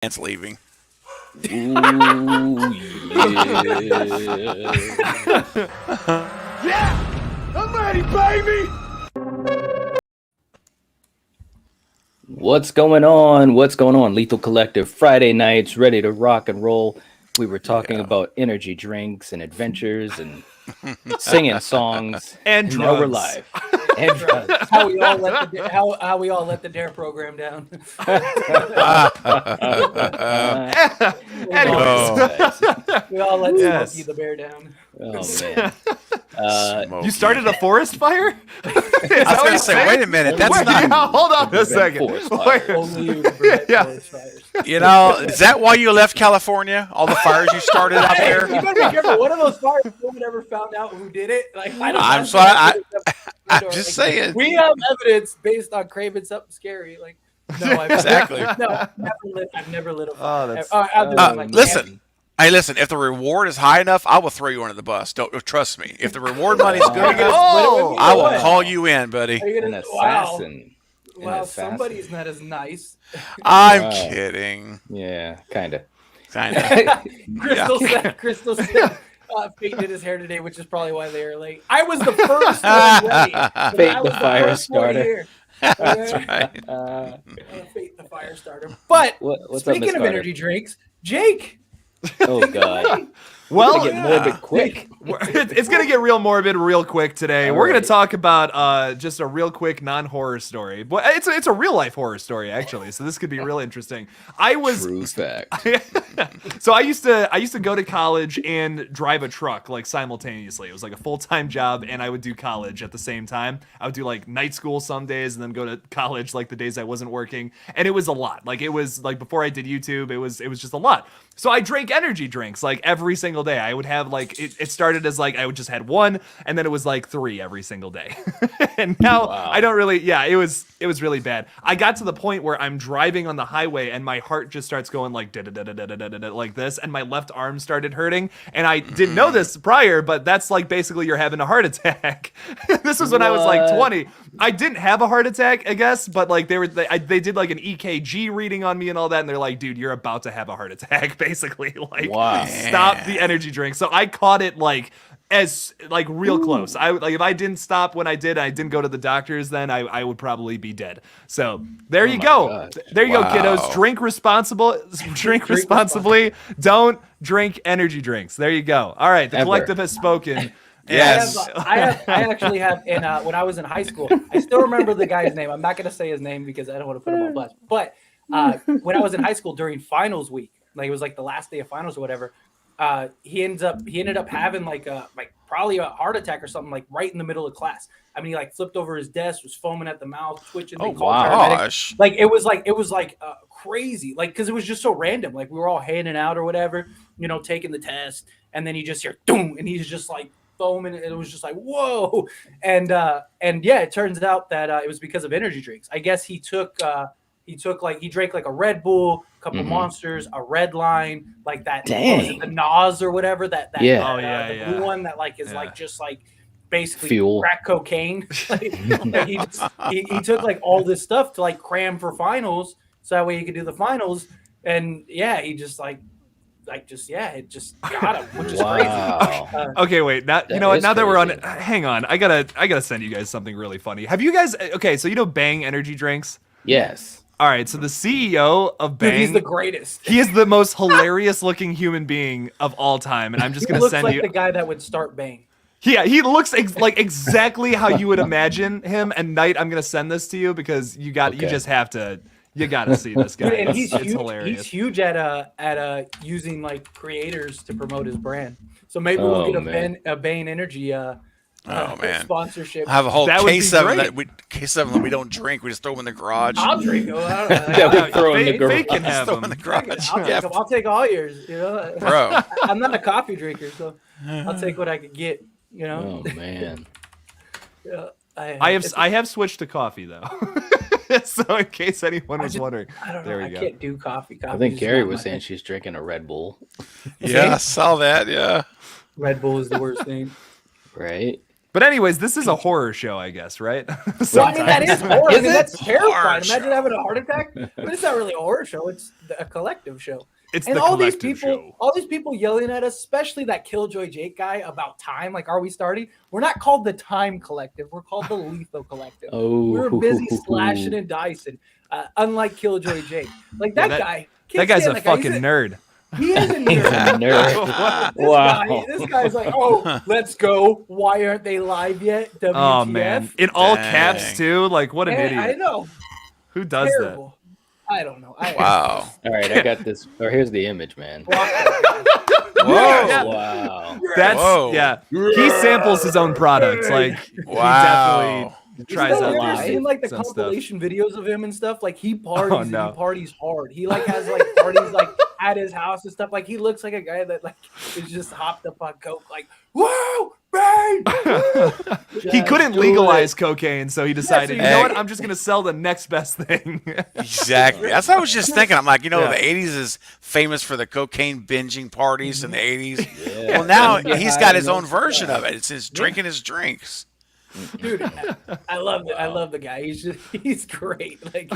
It's leaving. Ooh, yeah. Yeah, I'm ready, baby. What's going on? What's going on? Lethal Collective Friday nights, ready to rock and roll. We were talking Yeah. about energy drinks and adventures and singing songs, And now we're drugs. live. And drugs. How we all let the how we all let the Dare program down. Anyways, We all let Yes. Smokey the Bear down. Oh man. you started a forest fire? I was going to say, wait a minute. That's Wait, not. yeah, hold on a Prevent second. forest fires. Wait. Only you can prevent Yeah. forest fires. You know, is that why you left California? All the fires you started out Hey, there? you better be careful. One of those fires, no one ever found out who did it. Like I don't. I'm know. sorry, I'm just saying. We have evidence based on Craven something scary. Like no, Exactly. No, I've never lit a Oh, fire. that's- Other than, like, Listen. Hey, listen. If the reward is high enough, I will throw you under the bus. Don't trust me. If the reward money is good enough, Oh, I will What? call you in, buddy. Are you An gonna, assassin. An Wow, assassin. somebody's not as nice. I'm Wow. kidding. Yeah, kind of. Kind of. Crystal said, Fate did his hair today, which is probably why they were late. I was the first one ready. but Fate I the was fire first one starter. here. That's right. Fate the fire starter. But What's up, speaking Miss of Carter? energy drinks, Jake. Oh god. Well, Get morbid quick. it's going to get real morbid real quick today. All We're going right. to talk about just a real quick non-horror story. But it's a real life horror story actually. So this could be real interesting. I was True fact. so I used to go to college and drive a truck like simultaneously. It was like a full-time job and I would do college at the same time. I would do like night school some days and then go to college like the days I wasn't working. And it was a lot. Like it was like before I did YouTube, it was just a lot. So I drank energy drinks like every single day. I would have like it started as like I would just had one and then it was like 3 every single day. And now Wow. I don't really it was really bad. I got to the point where I'm driving on the highway and my heart just starts going like like this and my left arm started hurting and I didn't know this prior, but that's like basically you're having a heart attack. This was when I was like What? 20. I didn't have a heart attack, I guess, but like they did like an EKG reading on me and all that and they're like, dude, you're about to have a heart attack basically. Like Wow. stop the energy drink. So I caught it like as like real close. I like if I didn't stop when I didn't go to the doctors, then I would probably be dead. So there you my go. gosh. There you go, Wow. kiddos. Drink responsibly. Don't drink energy drinks. There you go. All right, the Ever. collective has spoken. Yes. I actually have in when I was in high school. I still remember the guy's name. I'm not gonna say his name because I don't want to put him on blast. But when I was in high school during finals week, like it was like the last day of finals or whatever, he ended up having like probably a heart attack or something like right in the middle of class. I mean, he like flipped over his desk, was foaming at the mouth, twitching. They Oh, called wow. paramedics. Gosh. Like it was like crazy, like because it was just so random. Like we were all handing out or whatever, taking the test, and then you just hear doom, and he's just like foaming, and it was just like whoa. And yeah, it turns out that it was because of energy drinks. I guess he drank like a Red Bull, a couple Mhm. Monsters, a Red Line, like that. Dang. Was it the Nas or whatever that Yeah. Oh, yeah, the yeah. blue one that like is Yeah. like just like basically Fuel. crack cocaine. Like, he took like all this stuff to like cram for finals, so that way he could do the finals. And yeah, he just it just got him, which is crazy. Wow. Okay, wait. Now you That know what? is Now that we're on, crazy. hang on. I gotta send you guys something really funny. Have you guys? Okay, so you know Bang energy drinks. Yes. All right, so the CEO of Dude, Bang, he's the greatest. he is the most hilarious looking human being of all time, and I'm just He gonna looks send like you. the guy that would start Bang. Yeah, he looks like exactly how you would imagine him. And Knight, I'm gonna send this to you because you Okay. just have to. You gotta see this guy. Dude, and he's It's huge. hilarious. He's huge at using like creators to promote his brand. So maybe Oh, we'll get man. a Bane Energy Man. sponsorship. I have a whole That would case be of them great. that we don't drink. We just throw them in the garage. I'll drink them. I don't know. That we throw in the Fake- garage. Fake can Just have throw them them. in the garage. I'll Yeah, take 'em. I'll take all yours. bro. I'm not a coffee drinker, so I'll take what I could get. Oh man. Yeah, I have switched to coffee though. So in case anyone was wondering, I don't know. there we I go. can't do coffee. I Coffee think is Carrie not was my- saying she's drinking a Red Bull, Yeah, I saw that. Yeah. Red Bull is the worst thing. right? But anyways, this is a horror show, I guess, right? Well, I mean, that is horror. I Is mean, it? that's terrifying. Horror Imagine show. having a heart attack. But it's not really a horror show. It's a collective show. It's And the all these collective people, show. all these people yelling at us, especially that Killjoy Jake guy about time. Like, are we starting? We're not called the Time Collective. We're called the Lethal Collective. Oh, We're busy slashing and dicing. Unlike Killjoy Jake, like Yeah, that guy. That can't guy's stand a that guy. fucking nerd. He is a He's a nerd. nerd. This Wow. guy, this guy's like, oh, let's go. Why aren't they live yet? WTF? Oh man, in all Dang. caps too. Like what an Man, I idiot. know. Who does Terrible. I don't know. Wow. All right, I got this. Or here's the image, man. Whoa. Yeah. Wow. that? That's Whoa. yeah. He samples his own products. Like he Wow. definitely tries Have out you ever live seen like the some stuff. compilation videos of him and stuff? Like he parties Oh, no. and he parties hard. He like has like parties like at his house and stuff. Like he looks like a guy that like is just hopped up on coke. Like whoa, bang! He couldn't do legalize cocaine, so he decided, you know Hey. what? I'm just gonna sell the next best thing. Exactly. That's what I was just thinking. I'm like, you know, Yeah. the 80s is famous for the cocaine binging parties in the 80s. Yeah. Well, now Get he's high got and his own don't version stop. of it. It's his drinking his drinks. Dude, I love it. I love the guy. He's great. Like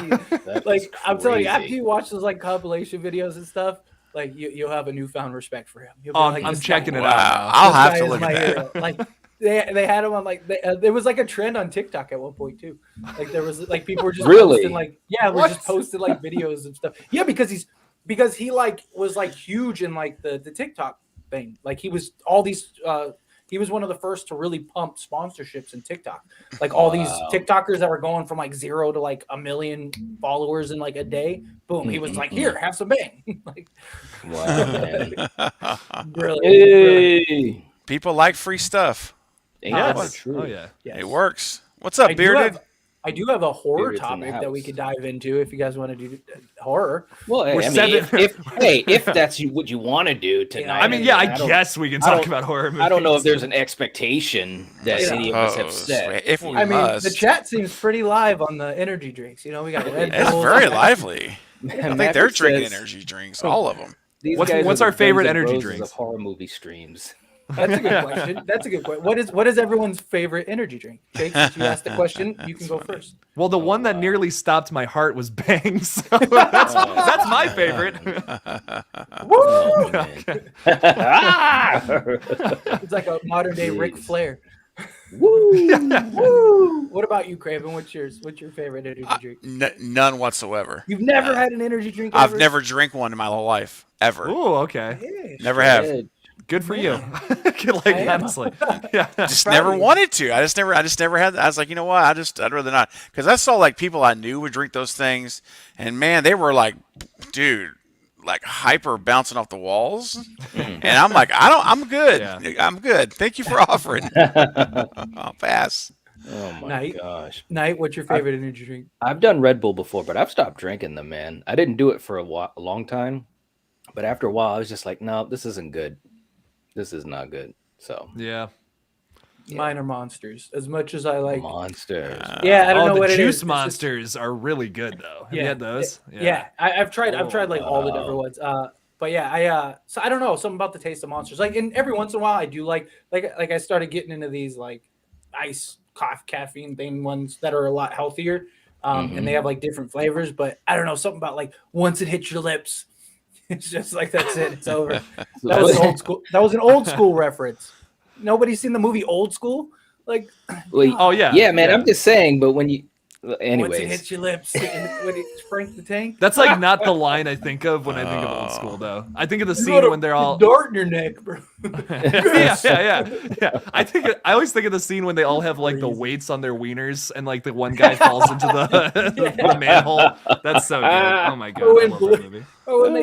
That like is I'm telling you, after crazy. you watch those like compilation videos and stuff, like you'll have a newfound respect for him. You'll be Oh, like, I'm this guy- checking it Wow. out. now. I'll this have guy to is look my at that. hero. Like they had him on like there was like a trend on TikTok at one point too. Like there was like people were just Really? posting like we're just posting like videos and stuff. Yeah, because he like was like huge in like the TikTok thing. Like he was all these he was one of the first to really pump sponsorships in TikTok. Like all these Wow. TikTokers that were going from like 0 to like 1 million followers in like a day. Boom, he was like, "Here, have some bang." Like Wow, man. brilliant. brilliant. Hey. People like free stuff. Ain't Yeah, that that's the truth? Oh yeah. Yes. It works. What's up, I do Bearded? I do have a horror Bearded's in the topic that we house. could dive into if you guys want to do horror. Well, hey, We're I mean, seven- if that's what you want to do tonight. I mean, yeah, I don't- guess we can I talk don't- about horror movies. I don't know if there's an expectation that Yeah. any of us have Suppose. set. If we I mean, must. the chat seems pretty live on the energy drinks. You know, we got Red It's Bull. very lively. Man, I think Maverick they're drinking says energy drinks, all of them. these What's- guys what's are our the favorite Guns N' energy Roses drinks? of horror movie streams? That's a good question. That's a good question. What is everyone's favorite energy drink? Jake, since you asked the question, you can go first. Well, the one that nearly stopped my heart was Bang. So that's my favorite. Oh, man. It's like a modern day Ric Jeez. Flair. Woo! Woo! What about you, Craven? What's yours? What's your favorite energy drink? None whatsoever. You've never had an energy drink. I've ever? never drank one in my whole life, ever. Ooh, okay. Yeah. Never have. Yeah, Good for you. like I am. honestly. Yeah. Just proud never of you. wanted to. I just never had. I was like, you know what? I'd rather not, because I saw like people I knew would drink those things, and man, they were like, dude, like hyper bouncing off the walls, and I'm like, I'm good. Yeah. I'm good. Thank you for offering. I'll pass. Oh my Night. gosh. Knight, what's your favorite energy drink? I've done Red Bull before, but I've stopped drinking them, man. I didn't do it for a long time, but after a while, I was just like, no, this isn't good. This is not good. So, Yeah. Mine are monsters. As much as I like. monsters. Yeah, I don't know the what it juice is. It's just- monsters are really good though. Have you had those? Yeah, I've tried. I've tried like all the Wow. different ones. But yeah, so I don't know something about the taste of monsters. Like, and every once in a while, I do like I started getting into these like ice caffeine thing ones that are a lot healthier, and they have like different flavors. But I don't know something about like once it hits your lips, it's just like that's it. It's over. That was an old school. That was an old school reference. Nobody's seen the movie Old School. Like, Wait, Oh yeah. yeah, man. I'm just saying, but when you, once it anyways, hits your lips, when it Frank the Tank. That's like not the line I think of when I think of old school though. I think of the You got scene a when they're all dart in your neck, bro. yeah. I always think of the scene when they all have like the weights on their wieners and like the one guy falls into the manhole. That's so good. Oh my god, Oh, I and love Blue- that movie. Or when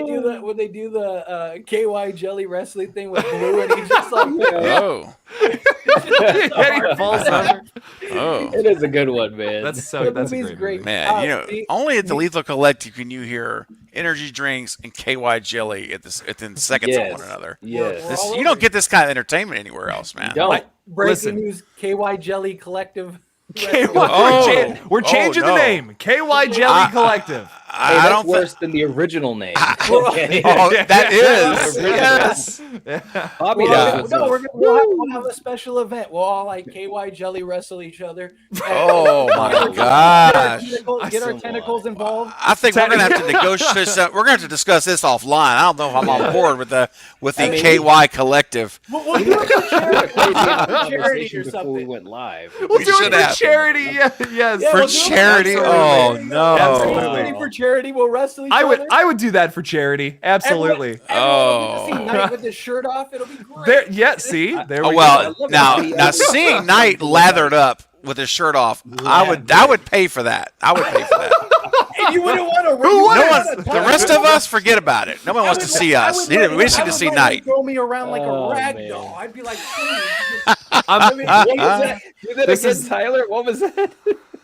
they do the KY jelly wrestling thing with Blue, and he's just like, Oh, Yeah, he falls over. oh, it is a good one, man. That's so. the That's a movie's great. Movie. man. You know, see- only at the Lethal Collective can you hear energy drinks and KY jelly within seconds of Yes. one another. yes. We're all You don't over get this kind of entertainment anywhere else, man. Don't. breaking Listen. news: KY Jelly Collective. KY, Oh. we're changing Oh, no. the name. KY Jelly Collective. Hey, I that's don't. worse than the original name. Okay. Oh, that is. Yes. Bobby Yeah. knows No, what's up. we'll have a special event. We'll all like KY jelly wrestle each other. Oh my Oh, gosh. Get our Come tentacles on. involved. I think we're gonna have to negotiate. We're gonna have to discuss this offline. I don't know if I'm on board with the I mean, KY collective. We'll do it for charity, charity Conversation or before we something. went live. We'll We do should it for have. charity. Yes. Yeah, For we'll do it charity? Oh, no. Absolutely. For charity, we'll wrestle each I other. would do that for charity. Absolutely. Everyone will get to see Oh. Knight with his shirt off. It'll be great. There, yeah. See, there Oh we well, go. now seeing Knight lathered up with his shirt off, I would pay for that. I would pay for that. And you wouldn't want to. Who would? No one, the rest of us, forget about it. No one wants to see us. We just need to see Knight. Throw me around like Oh, a rag man. doll. I'd be like, I'm, Do that This again, is- Tyler. What was that?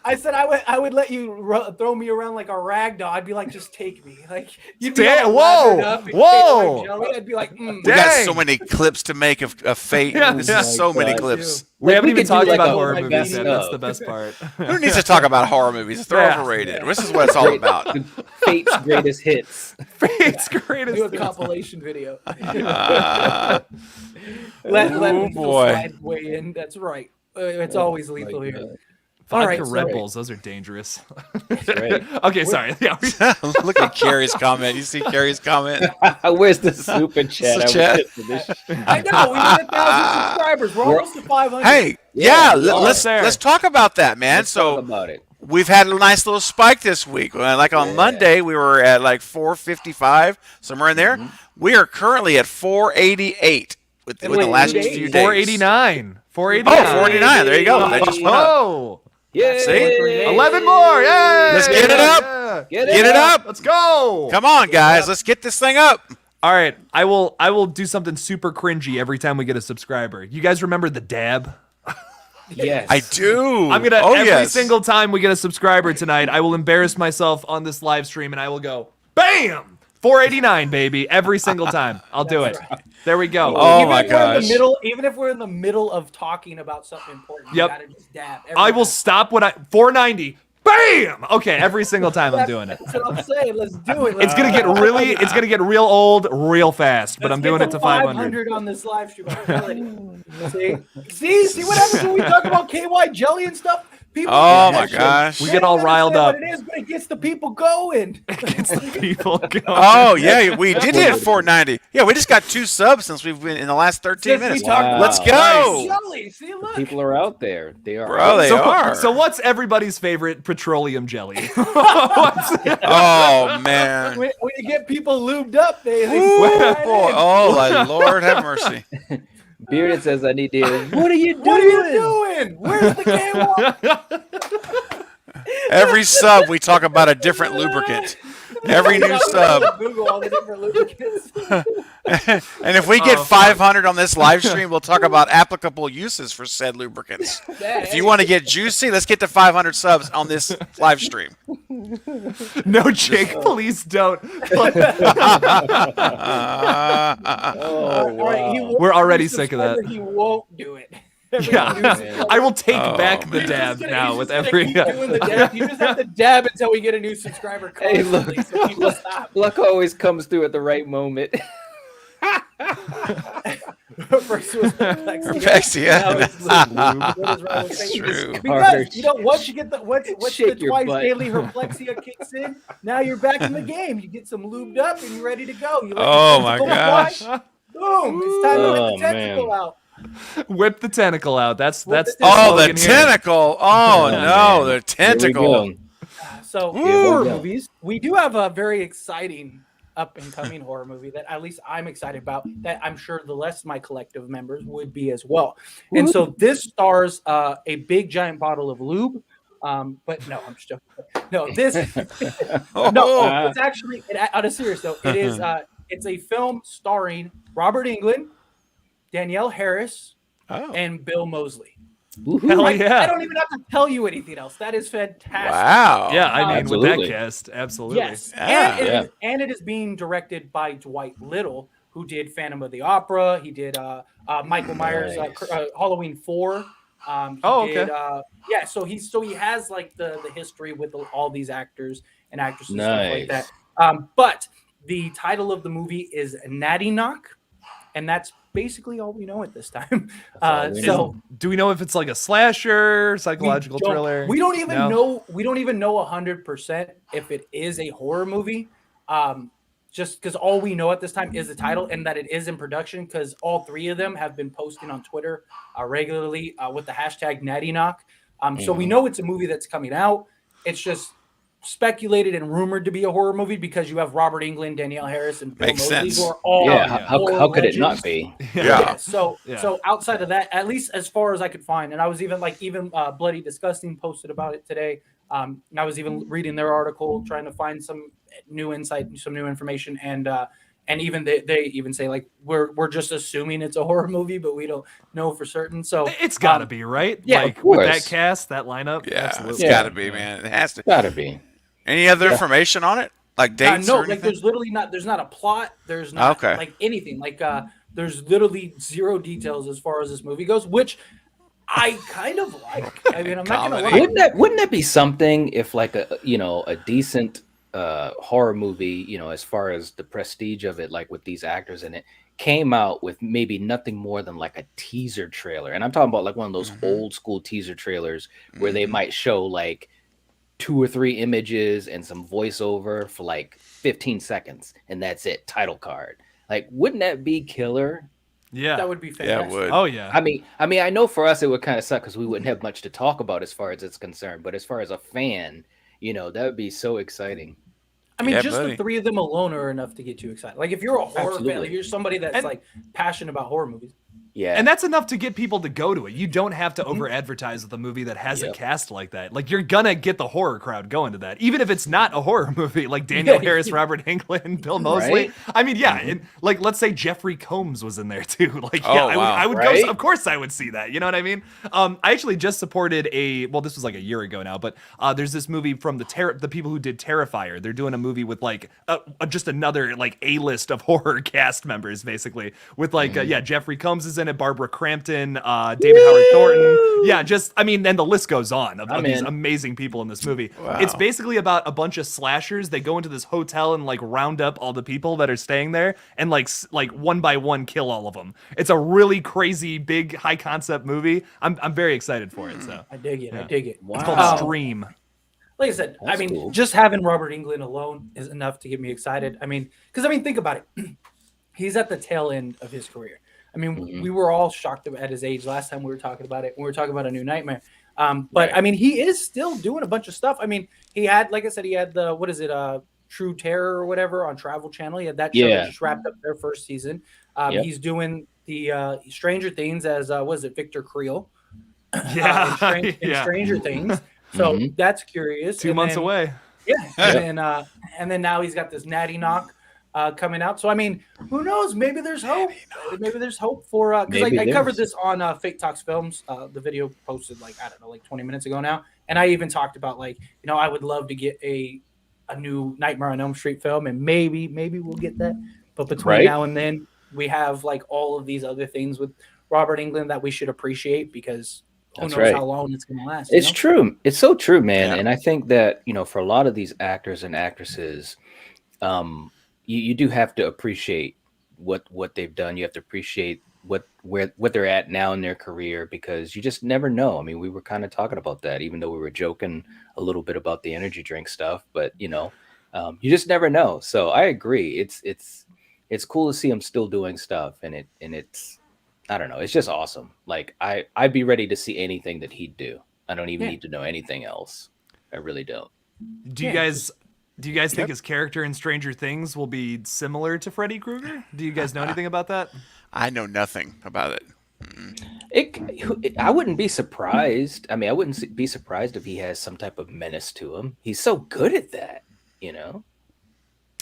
I said I would let you throw me around like a rag doll. I'd be like, just take me. Like you'd be Damn, all lathered whoa, up and whoa. like jelly. I'd be like, We got Dang. so many clips to make of Fate. Yeah. This Oh is so my many God. clips. we haven't we even could do talked like about a horror like movies best yet. That's of. the best part. Who needs to talk about horror movies? They're Yeah. overrated. This is what it's all about. Fate's greatest hits. Fate's do a greatest. compilation video. Uh, Let Oh, Lethal boy. Slide weigh in. That's right. It's always lethal my here. God. All Vodka right, Red so- Bulls, those are dangerous. right. Okay, sorry. Yeah, Look at Carrie's comment. You see Carrie's comment? Where's the super chat? Super I chat. would get for this I know we hit 1,000 subscribers. We're almost to 500. Hey, Yeah, yeah, we are let's there. talk about that, man. Let's talk So about it. we've had a nice little spike this week. Like on Yeah. Monday, we were at like 455, somewhere in there. We are currently at 488 within the wait, last 2 few days? days. 489. 489. Oh, 489. There you go. They just went up. Oh, Yay! See? 11 more. Yay! Let's get it up. Yeah. Get it up. Let's go. Come on, guys. Let's get this thing up. All right, I will do something super cringy every time we get a subscriber. You guys remember the dab? Yes. I do. I'm gonna Oh, every yes. single time we get a subscriber tonight, I will embarrass myself on this live stream and I will go, bam, 489, baby, every single time. I'll do it. There we go. Oh, even my if we're in gosh. the middle, even if we're in the middle of talking about something important, Yep. you gotta just dab. I will stop when 490. Bam. Okay, every single time I'm doing it. That's what I'm saying. Let's do it. It's gonna get real old real fast, but I'm doing it to 500. on this live stream. I'm telling you. See what happens when we talk about KY jelly and stuff? People Oh, get my that shit. gosh. We They get all don't riled understand up. What it is, but it gets the people going. It's the people going. Oh, yeah. We did hit 490. Yeah, we just got 2 subs since we've been in the last 13 Since we minutes. talked Wow. Let's about go. jelly. See, look. People are out there. They are. Bro, they are. So what's everybody's favorite petroleum jelly? Oh, man. When you get people lubed up, they Ooh, slide right boy. in. Oh, my Lord, have mercy. Bearded says, "I need to." What are you doing? What are you doing? Where's the KY? Every sub, we talk about a different lubricant. Every new sub. Google all the different lubricants. And if we get Oh, 500 on this live stream, we'll talk about applicable uses for said lubricants. If you want to get juicy, let's get to 500 subs on this live stream. No, Jake, please don't. Oh, All right, he wow. won't We're already do sick of that. subscriber, He won't do it. Yeah, I will take Oh, back the man. dab He's now just with gonna every. keep doing the dab. You just have to dab until we get a new subscriber. Hey, look. constantly, so people stop. Luck always comes through at the right moment. First it was Perplexity. Perplexity, yeah. Now it's Lube. What is wrong with That's things? true. Because you know, once you get the once Shake the your twice butt. daily Herplexia kicks in, now you're back in the game. You get some lubed up and you're ready to go. You let Oh, the my tentacle gosh. fly. Boom! It's time to let Oh, the tentacle man. out. Whip the tentacle out. That's Whip the the Oh, the slogan here. tentacle. Oh, no, man. the Here we tentacle. go. So Ooh. horror movies, we do have a very exciting up and coming horror movie that at least I'm excited about. That I'm sure the rest of my collective members would be as well. And so this stars a big giant bottle of lube. But no, I'm just joking. No, this Oh, no, it's actually on a serious note. It is it's a film starring Robert Englund, Danielle Harris, oh. and Bill Moseley. Woohoo. Hell Like, yeah. I don't even have to tell you anything else. That is fantastic. Wow. Yeah, I mean, with that Absolutely. cast, absolutely. Yes, Yeah. and it is being directed by Dwight Little, who did Phantom of the Opera. He did Michael Myers' Nice. Halloween 4. He Oh, okay. did, yeah, so he has like the history with all these actors, and actresses and stuff like Nice. that. But the title of the movie is Natty Knock, and that's basically all we know at this time. all we So Do we know if it's like a slasher, psychological thriller? we don't even No? know. We don't even know 100% if it is a horror movie. Just because all we know at this time is the title and that it is in production. Because all three of them have been posting on Twitter regularly with the hashtag Natty Knock. So we know it's a movie that's coming out. It's just speculated and rumored to be a horror movie because you have Robert Englund, Danielle Harris, and Bill Makes Moseley, sense. who are all Yeah, horror how could it legends. not be? Yeah. So Yeah. so outside of that, at least as far as I could find, and I was even Bloody Disgusting posted about it today. And I was even reading their article, trying to find some new insight, some new information, and even they even say like we're just assuming it's a horror movie, but we don't know for certain. So It's got to be, right? yeah, like of with that course. cast, that lineup. Yeah, absolutely. it's Yeah. got to be, man. It has to. Gotta be. Any other information on it? Like dates no, or like anything? there's literally not. There's not a plot. There's not Okay. like anything. Like there's literally zero details as far as this movie goes, which I kind of like. I mean, I'm not gonna Comedy. lie. Wouldn't that be something if like a decent horror movie, as far as the prestige of it, like with these actors in it, came out with maybe nothing more than like a teaser trailer. And I'm talking about like one of those old school teaser trailers where they might show like 2 or 3 images and some voiceover for like 15 seconds and that's it, title card. Like, wouldn't that be killer? Yeah. That would be Yeah, fantastic. it would. Oh yeah. I mean, I know for us it would kind of suck because we wouldn't have much to talk about as far as it's concerned. But as far as a fan, that would be so exciting. I mean, Yeah, just buddy. the three of them alone are enough to get you excited. Like if you're a horror fan, Absolutely. if you're somebody that's And- like passionate about horror movies. Yeah, And that's enough to get people to go to it. You don't have to over advertise with a movie that has a Yep. cast like that. Like you're gonna get the horror crowd going to that, even if it's not a horror movie. Like Danielle Harris, Robert Englund, Bill Moseley. Right? I mean, yeah, and like let's say Jeffrey Combs was in there too. Like, Oh, yeah, wow. I would Right? go. Of course, I would see that. You know what I mean? I actually just supported this was like a year ago now, but there's this movie from the people who did Terrifier. They're doing a movie with like just another like A-list of horror cast members, basically with like Jeffrey Combs is in it, Barbara Crampton, David Howard Thornton. Yeah, then the list goes on of I'm these in. amazing people in this movie. Wow. It's basically about a bunch of slashers. They go into this hotel and like round up all the people that are staying there and like one by one kill all of them. It's a really crazy, big, high concept movie. I'm very excited for it. So I dig it. I Yeah. dig it. it's called Wow. Stream. Like I said, That's I mean, cool. just having Robert Englund alone is enough to get me excited. I mean, think about it. He's at the tail end of his career. I mean, we were all shocked at his age last time we were talking about it. When we were talking about A New Nightmare. But Right. I mean, he is still doing a bunch of stuff. I mean, he had, like I said, he had the True Terror or whatever on Travel Channel. He had that show Yeah. that just wrapped up their first season. Yep. He's doing the Stranger Things as Victor Creel. Yeah, in yeah. Stranger Things. So that's curious. 2 And months then- away. Yeah, and then now he's got this Natty Knock coming out. So I mean, who knows? Maybe there's hope. Maybe there's hope for because Maybe I covered there's. this on Fake Talks Films. The video posted like 20 minutes ago now, and I even talked about I would love to get a new Nightmare on Elm Street film, and maybe we'll get that. But between Right. now and then, we have like all of these other things with Robert Englund that we should appreciate because who That's knows right. how long it's going to last. It's true. It's so true, man. Yeah. And I think that, for a lot of these actors and actresses, you do have to appreciate what they've done. You have to appreciate what they're at now in their career because you just never know. I mean, we were kind of talking about that, even though we were joking a little bit about the energy drink stuff, but you just never know. So I agree. It's cool to see him still doing stuff and it's I don't know. It's just awesome. Like I'd be ready to see anything that he'd do. I don't even need to know anything else. I really don't. Do you guys think his character in Stranger Things will be similar to Freddy Krueger? Do you guys know anything about that? I know nothing about it. I wouldn't be surprised. I mean, I wouldn't be surprised if he has some type of menace to him. He's so good at that,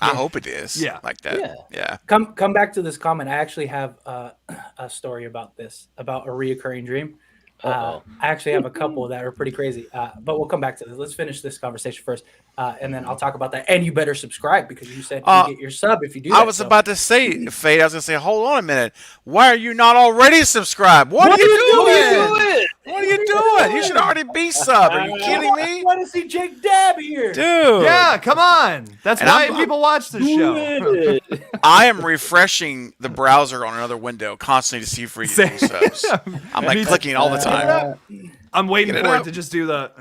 I hope it is. Yeah. Like that. Yeah. Yeah. Come back to this comment. I actually have a story about this, about a reoccurring dream. I actually have a couple that are pretty crazy, but we'll come back to this. Let's finish this conversation first, and then I'll talk about that. And you better subscribe because you said you get your sub if you do that. I was about to say, Fade, I was going to say, hold on a minute. Why are you not already subscribed? What are you doing? What are you doing? You should already be sub. Are you kidding I me? want to see Jake Dab here. Dude. Yeah, come on. That's And why I'm- people watch this show. I am refreshing the browser on another window constantly to see if we get new subs. I'm like clicking all the time. I'm waiting Get it for it up. to just do the.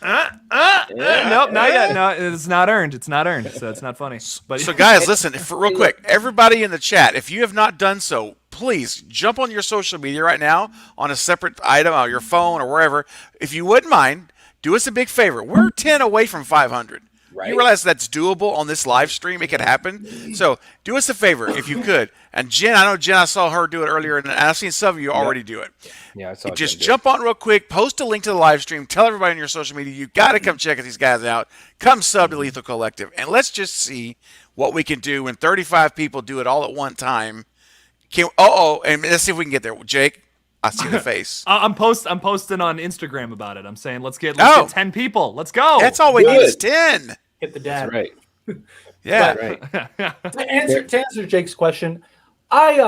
Nope, not yet. No, it's not earned. It's not earned, so it's not funny. But So, guys, listen, real quick. Everybody in the chat, if you have not done so, please jump on your social media right now on a separate item on your phone or wherever. If you wouldn't mind, do us a big favor. We're 10 away from 500. Right. You realize that's doable on this live stream? It could happen. So do us a favor if you could. And Jen, I know Jen, I saw her do it earlier, and I've seen some of you already do it. Yeah, I saw Just Jen do it. jump on real quick, post a link to the live stream, tell everybody on your social media you got to come check these guys out. Come sub to Lethal Collective, and let's just see what we can do when 35 people do it all at one time. And let's see if we can get there. Jake, I see the face. I'm posting on Instagram about it. I'm saying let's get Oh. 10 people. Let's go. That's all we need is Good. 10. Hit the dab. That's right. Yeah. Right. To answer Jake's question, I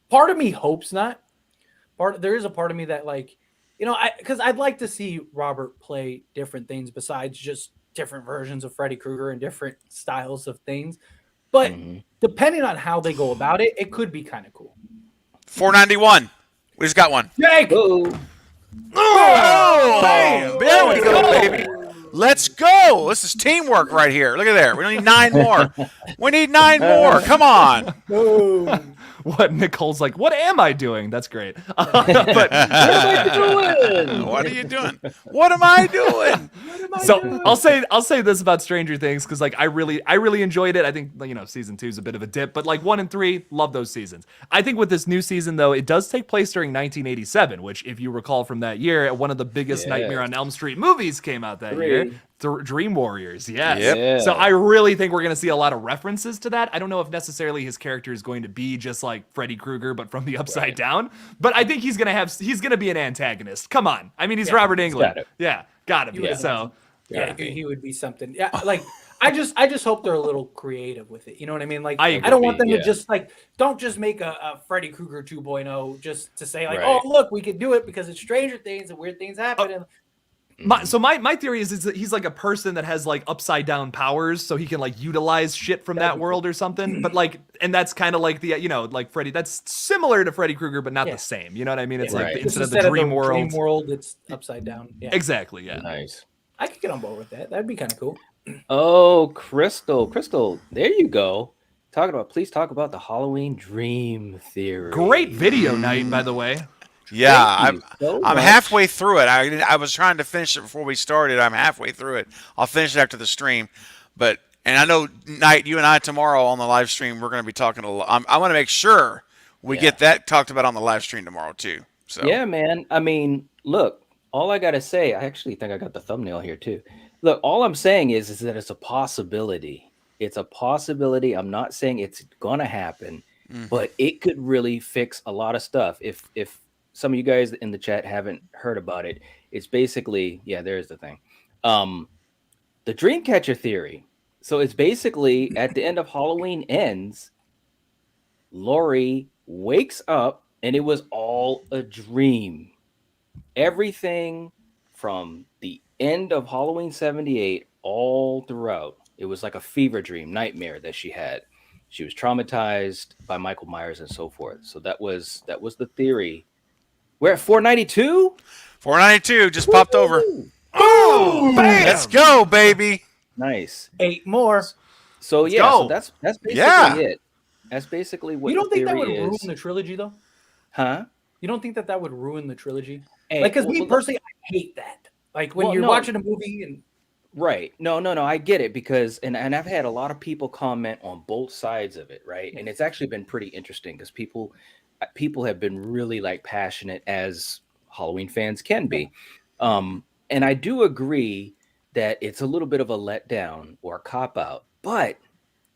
part of me hopes not. There is a part of me that because I'd like to see Robert play different things besides just different versions of Freddy Krueger and different styles of things. But depending on how they go about it, it could be kind of cool. 491. We just got one. Jake, Oh, Oh, there we go, baby. Let's go. This is teamwork right here. Look at there. We don't need 9 more. We need 9 more. Come on. What Nicole's like, what am I doing? That's great. But What are you doing? What am I doing? so I'll say this about Stranger Things because I really enjoyed it. I think season 2 is a bit of a dip, but 1 and 3 love those seasons. I think with this new season though, it does take place during 1987, which if you recall from that year, one of the biggest Yes. Nightmare on Elm Street movies came out that year. Dream Warriors, yes. Yep. Yeah. So I really think we're going to see a lot of references to that. I don't know if necessarily his character is going to be just like Freddy Krueger, but from the upside down. But I think he's going to be an antagonist. Come on. I mean, he's Robert Englund. got it. Yeah, gotta be. Yeah. So yeah, he would be something. Yeah, I just hope they're a little creative with it. You know what I mean? I agree. I don't want them Yeah. to just don't just make a Freddy Krueger 2.0 just to say Right. oh look, we can do it because it's Stranger Things and weird things happen. And my theory is that he's like a person that has upside down powers, so he can utilize shit from that world or something. But and that's kind of like the Freddy. That's similar to Freddy Krueger, but not Yeah. the same. You know what I mean? It's Right. like just instead of the dream world. dream world, it's upside down. Yeah, Exactly. Yeah. nice. I could get on board with that. That'd be kind of cool. Oh, Crystal, there you go. Please talk about the Halloween Dream Theory. Great video night, by the way. Yeah, Thank you so I'm much. halfway through it. I was trying to finish it before we started. I'm halfway through it. I'll finish it after the stream. And I know, Knight, you and I tomorrow on the live stream, we're going to be talking a lot. I want to make sure we get that talked about on the live stream tomorrow too. So Yeah, man. I mean, look, all I gotta say, I actually think I got the thumbnail here too. Look, all I'm saying is that it's a possibility. It's a possibility. I'm not saying it's gonna happen, but it could really fix a lot of stuff. If some of you guys in the chat haven't heard about it, it's basically, there's the thing. The Dreamcatcher theory. So it's basically at the end of Halloween Ends, Laurie wakes up and it was all a dream. Everything from the end of Halloween 78 all throughout, it was like a fever dream, nightmare that she had. She was traumatized by Michael Myers and so forth. So that was the theory. We're at 492. 492 just popped over. Oh, bam! Let's go, baby. Nice. 8 more. So Let's yeah, go. so that's basically Yeah. it. That's basically what You don't the think that theory would ruin is. the trilogy though? Huh? You don't think that would ruin the trilogy? Hey, Because me well, personally, I hate that. Like when Well, you're no. watching a movie and Right. No, I get it because and I've had a lot of people comment on both sides of it, right? And it's actually been pretty interesting because people have been really passionate as Halloween fans can be. And I do agree that it's a little bit of a letdown or a cop out, but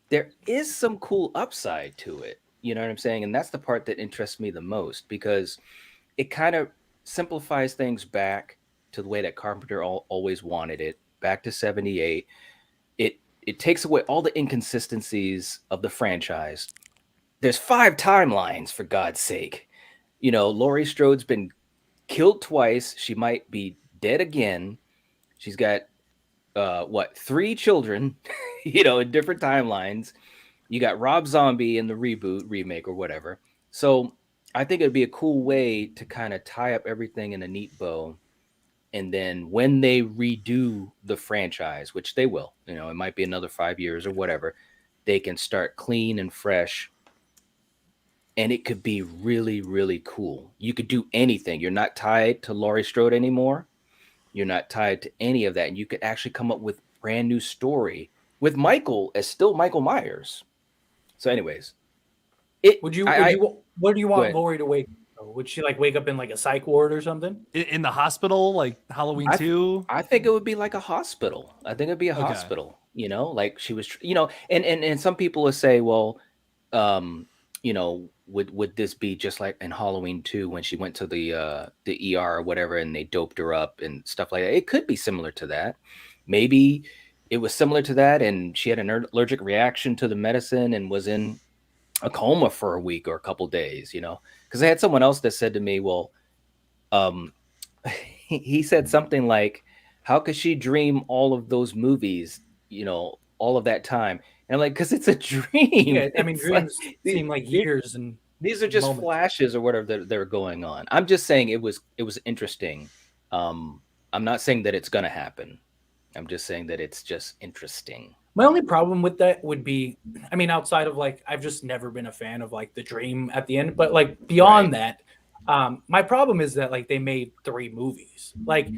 there is some cool upside to it. You know what I'm saying? And that's the part that interests me the most because it kind of simplifies things back to the way that Carpenter always wanted it. Back to 78, it takes away all the inconsistencies of the franchise. There's 5 timelines, for God's sake. Laurie Strode's been killed twice. She might be dead again. She's got 3 children, in different timelines. You got Rob Zombie in the reboot, remake, or whatever. So I think it'd be a cool way to kind of tie up everything in a neat bow. And then when they redo the franchise, which they will, it might be another 5 years or whatever, they can start clean and fresh. And it could be really, really cool. You could do anything. You're not tied to Laurie Strode anymore. You're not tied to any of that. And you could actually come up with a brand new story with Michael as still Michael Myers. So anyways, what do you want Laurie to wake up? Would she like wake up in like a psych ward or something? In the hospital, like Halloween 2? I think it would be like a hospital. I think it'd be a hospital, like she was, and some people would say, well, would this be just like in Halloween 2 when she went to the ER or whatever and they doped her up and stuff like that? It could be similar to that. Maybe it was similar to that and she had an allergic reaction to the medicine and was in a coma for a week or a couple days, because I had someone else that said to me, well, he said something like, how could she dream all of those movies, all of that time? And I'm like, because it's a dream. Yeah, I mean, dreams seem like years, and these are just moments. flashes or whatever that are going on. I'm just saying it was interesting. I'm not saying that it's gonna happen. I'm just saying that it's just interesting. My only problem with that would be, I mean, outside of like, I've just never been a fan of like the dream at the end, but like beyond that, my problem is that like they made 3 movies. Like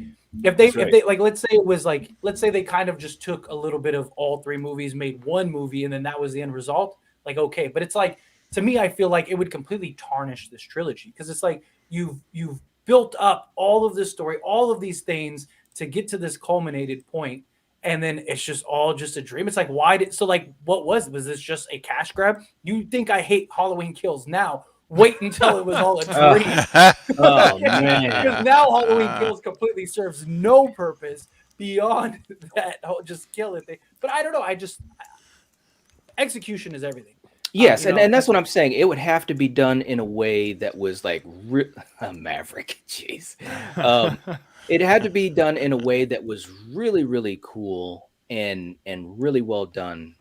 if they like, let's say they kind of just took a little bit of all 3 movies, made 1 movie, and then that was the end result. Like, okay, but it's like, to me, I feel like it would completely tarnish this trilogy because it's like you've built up all of this story, all of these things to get to this culminated point, and then it's just all just a dream. It's like, what was this just a cash grab? You think I hate Halloween Kills now? Wait until it was all a dream. Oh man! Because now Halloween Kills completely serves no purpose beyond that. Just kill it thing. But I don't know. Execution is everything. Yes, and that's what I'm saying. It would have to be done in a way that was like Maverick. Jeez. It had to be done in a way that was really, really cool and really well done.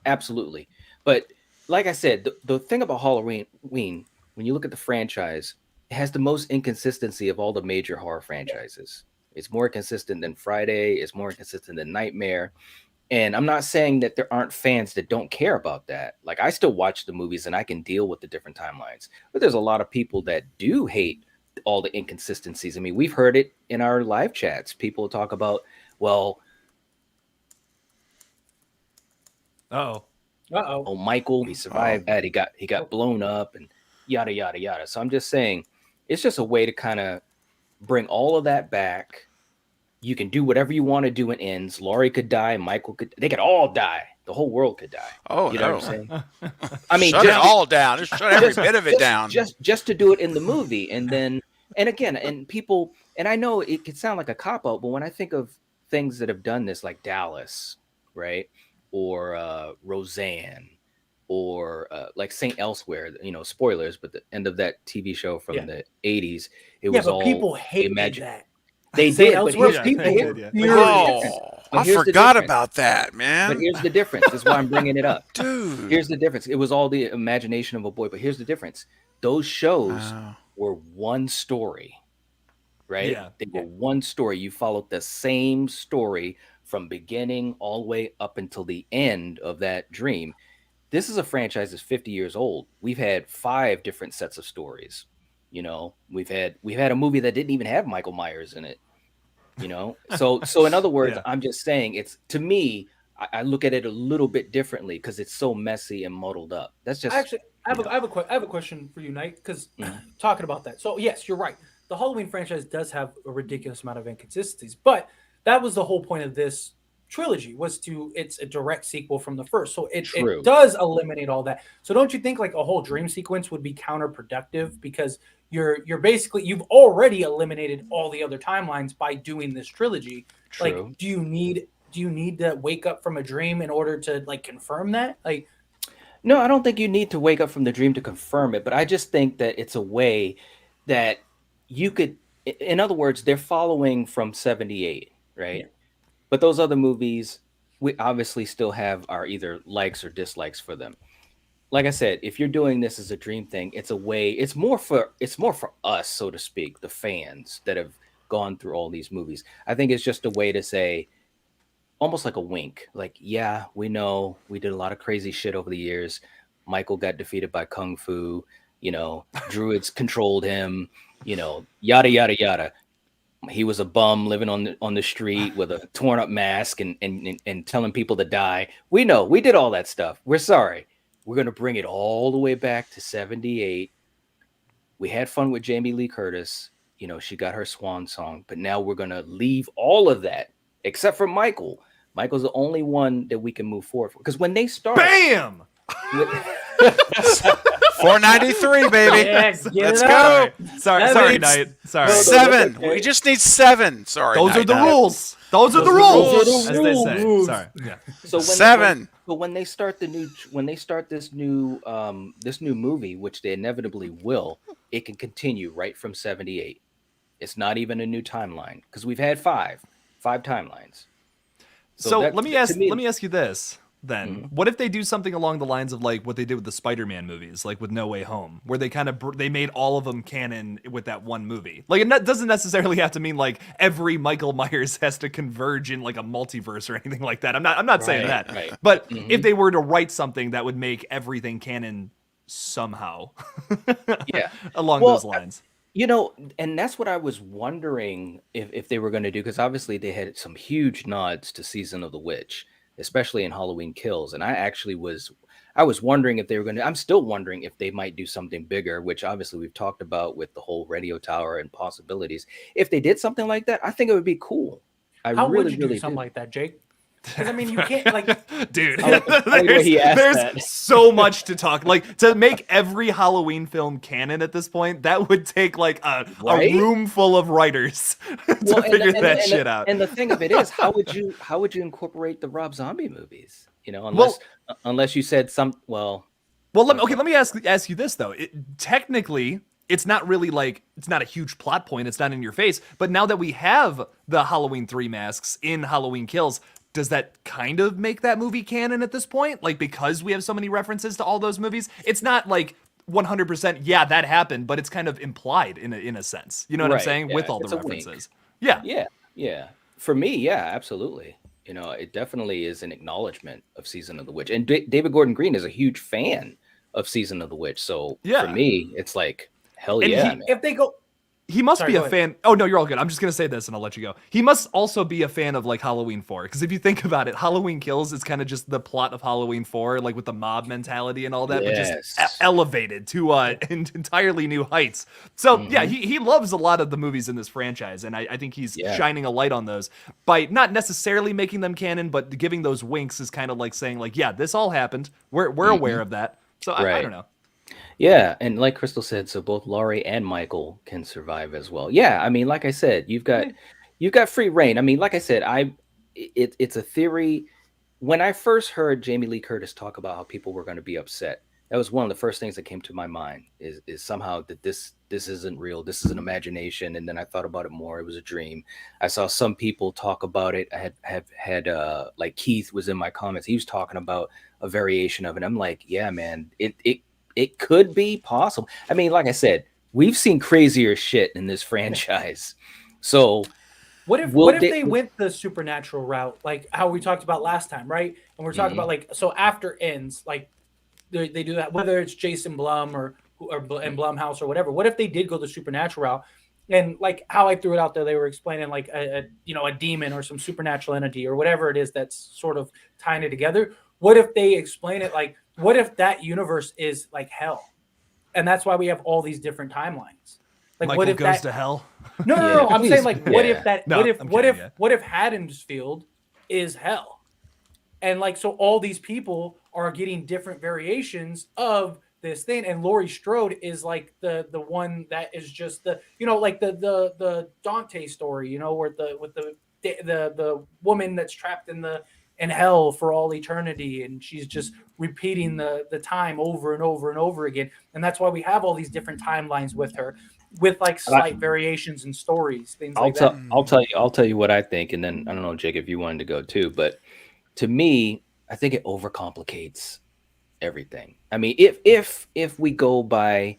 Absolutely. But like I said, the thing about Halloween, when you look at the franchise, it has the most inconsistency of all the major horror franchises. It's more consistent than Friday. It's more consistent than Nightmare. And I'm not saying that there aren't fans that don't care about that. Like, I still watch the movies and I can deal with the different timelines. But there's a lot of people that do hate all the inconsistencies. I mean, we've heard it in our live chats. People talk about, well, Michael, he survived that. He got blown up and yada, yada, yada. So I'm just saying, it's just a way to kind of bring all of that back. You can do whatever you want to do in ends. Laurie could die. Michael they could all die. The whole world could die. Oh, you know what I'm saying? I mean, shut it all down. Just shut every bit of it down. Just to do it in the movie. And then, and again, and people, and I know it could sound like a cop-out, but when I think of things that have done this, like Dallas, right? Or Roseanne, or like Saint Elsewhere, spoilers, but the end of that TV show from the 80s, it was all people hated that. They did, but I forgot about that, man. But here's the difference. That's why I'm bringing it up. Dude. Here's the difference. It was all the imagination of a boy, but here's the difference. Those shows were one story, right? Yeah. They were one story. You followed the same story from beginning all the way up until the end of that dream. This is a franchise that's 50 years old. We've had 5 different sets of stories. We've had a movie that didn't even have Michael Myers in it. So in other words, I'm just saying, it's, to me, I look at it a little bit differently because it's so messy and muddled up. That's just actually, I have a question for you, Knight, because talking about that. So yes, you're right. The Halloween franchise does have a ridiculous amount of inconsistencies, but that was the whole point of this trilogy, it's a direct sequel from the first, so it does eliminate all that. So don't you think like a whole dream sequence would be counterproductive, because you're basically, you've already eliminated all the other timelines by doing this trilogy? True. Like, do you need to wake up from a dream in order to like confirm that? Like, No, I don't think you need to wake up from the dream to confirm it, but I just think that it's a way that you could, in other words, they're following from 78, Yeah. right? But those other movies, we obviously still have our either likes or dislikes for them. Like I said, if you're doing this as a dream thing, it's a way, it's more for us, so to speak, the fans that have gone through all these movies. I think it's just a way to say, almost like a wink, like, yeah, we know we did a lot of crazy shit over the years. Michael got defeated by kung fu, druids controlled him, yada yada yada. He was a bum living on the street with a torn up mask and telling people to die. We know we did all that stuff. We're sorry. We're gonna bring it all the way back to 78. We had fun with Jamie Lee Curtis. She got her swan song, but now we're gonna leave all of that except for Michael. Michael's the only one that we can move forward for. Because when they start, Bam! 493, baby. Yeah, get Let's it go. up. Sorry, means- Knight. Sorry. No, Seven. okay. We just need 7. Sorry. Those are Knight, the Knight. rules. Those are the Those rules, are the as they say. rules. Sorry. Yeah. so when 7. But when they start this new movie, which they inevitably will, it can continue right from 78. It's not even a new timeline because we've had five timelines. So that- let me to ask me- you this then. Mhm. What if they do something along the lines of like what they did with the Spider-Man movies, like with No Way Home, where they kind of they made all of them canon with that one movie? Like it doesn't necessarily have to mean like every Michael Myers has to converge in like a multiverse or anything like that. I'm not saying Right, that. right. But Mhm. if they were to write something that would make everything canon somehow Yeah. along Well, those lines. And that's what I was wondering if they were going to do, because obviously they had some huge nods to Season of the Witch, especially in Halloween Kills. And I was wondering if they were going to, I'm still wondering if they might do something bigger, which obviously we've talked about with the whole radio tower and possibilities. If they did something like that, I think it would be cool. How really, would you do really something do. like that, Jake? Because I mean, you can't like. Dude, I like the way he asked there's that. so much to talk. Like to make every Halloween film canon at this point, that would take like a Right? room full of writers to Well, and figure the- and that the- shit out. And the thing of it is, how would you incorporate the Rob Zombie movies? Unless you said some. Well, let me ask you this though. Technically, it's not really like it's not a huge plot point. It's not in your face. But now that we have the Halloween 3 masks in Halloween Kills, does that kind of make that movie canon at this point? Like because we have so many references to all those movies, it's not like 100%. Yeah, that happened, but it's kind of implied in a sense. You know what I'm Right, saying? yeah, With all the it's a wink. references. Yeah. Yeah. For me, yeah, absolutely. It definitely is an acknowledgement of Season of the Witch, and David Gordon Green is a huge fan of Season of the Witch. So Yeah. for me, it's like hell And yeah. he- man. If they go, He must Sorry, be go a ahead. fan. Oh no, you're all good. I'm just gonna say this and I'll let you go. He must also be a fan of like Halloween 4, because if you think about it, Halloween Kills is kind of just the plot of Halloween 4, like with the mob mentality and all that, but just Yes. elevated to entirely new heights. So yeah, Mhm. he loves a lot of the movies in this franchise, and I think he's Yeah. shining a light on those by not necessarily making them canon, but giving those winks is kind of like saying like, yeah, this all happened. We're aware of that. So I Right. don't know. Yeah, and like Crystal said, so both Laurie and Michael can survive as well. Yeah, I mean, like I said, you've got free reign. I mean, like I said, it's a theory. When I first heard Jamie Lee Curtis talk about how people were going to be upset, that was one of the first things that came to my mind. Is somehow that this isn't real. This is an imagination. And then I thought about it more. It was a dream. I saw some people talk about it. I had like Keith was in my comments. He was talking about a variation of it. I'm like, yeah, man, it could be possible. I mean, like I said, we've seen crazier shit in this franchise. So what if they went the supernatural route, like how we talked about last time, right? And we're talking Mhm. about like so after ends, like they do that, whether it's Jason Blum and Blumhouse or whatever. What if they did go the supernatural route? And like how I threw it out there, they were explaining like a demon or some supernatural entity or whatever it is that's sort of tying it together. What if they explain it like, what if that universe is like hell, and that's why we have all these different timelines? Like, Michael what if goes that? to hell. No, Yeah, I'm please. saying like, what Yeah. if that? No, what if? I'm What kidding, if? yeah. What if Haddonfield is hell? And like, so all these people are getting different variations of this thing, and Laurie Strode is like the one that is just the like the Dante story, where with the woman that's trapped in the in hell for all eternity, and she's just repeating the time over and over and over again. And that's why we have all these different timelines with her, with like slight variations in stories, things like that. I'll tell you what I think, and then I don't know, Jake, if you wanted to go too, but to me, I think it overcomplicates everything. I mean, if we go by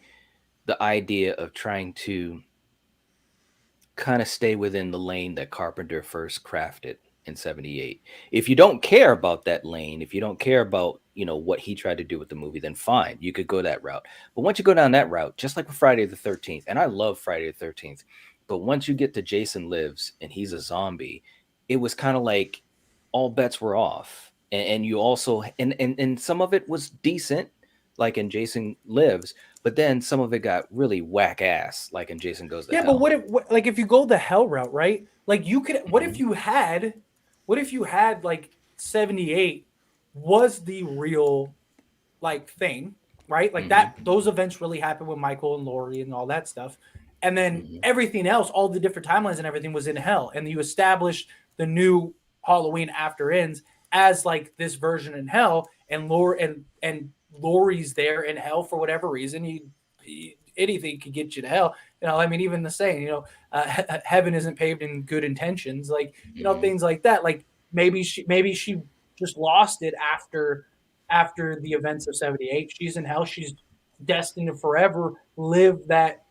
the idea of trying to kind of stay within the lane that Carpenter first crafted in 78, if you don't care about that lane, if you don't care about, you know, what he tried to do with the movie, then fine, you could go that route. But once you go down that route, just like with Friday the 13th, and I love Friday the 13th, but once you get to Jason Lives and he's a zombie, it was kind of like all bets were off. And you also, and some of it was decent, like in Jason Lives, but then some of it got really whack ass, like in Jason Goes to Hell. But like if you go the hell route, right? Like you could, what if you had like 78 was the real like thing, right? Like that, those events really happened with Michael and Laurie and all that stuff. And then everything else, all the different timelines and everything was in hell. And you established the new Halloween After Ends as like this version in hell, and Laurie's there in hell for whatever reason. Anything could get you to hell. You know, I mean, even the saying, you know, heaven isn't paved in good intentions, like, you know, things like that. Like maybe she just lost it after the events of 78. She's in hell. She's destined to forever live that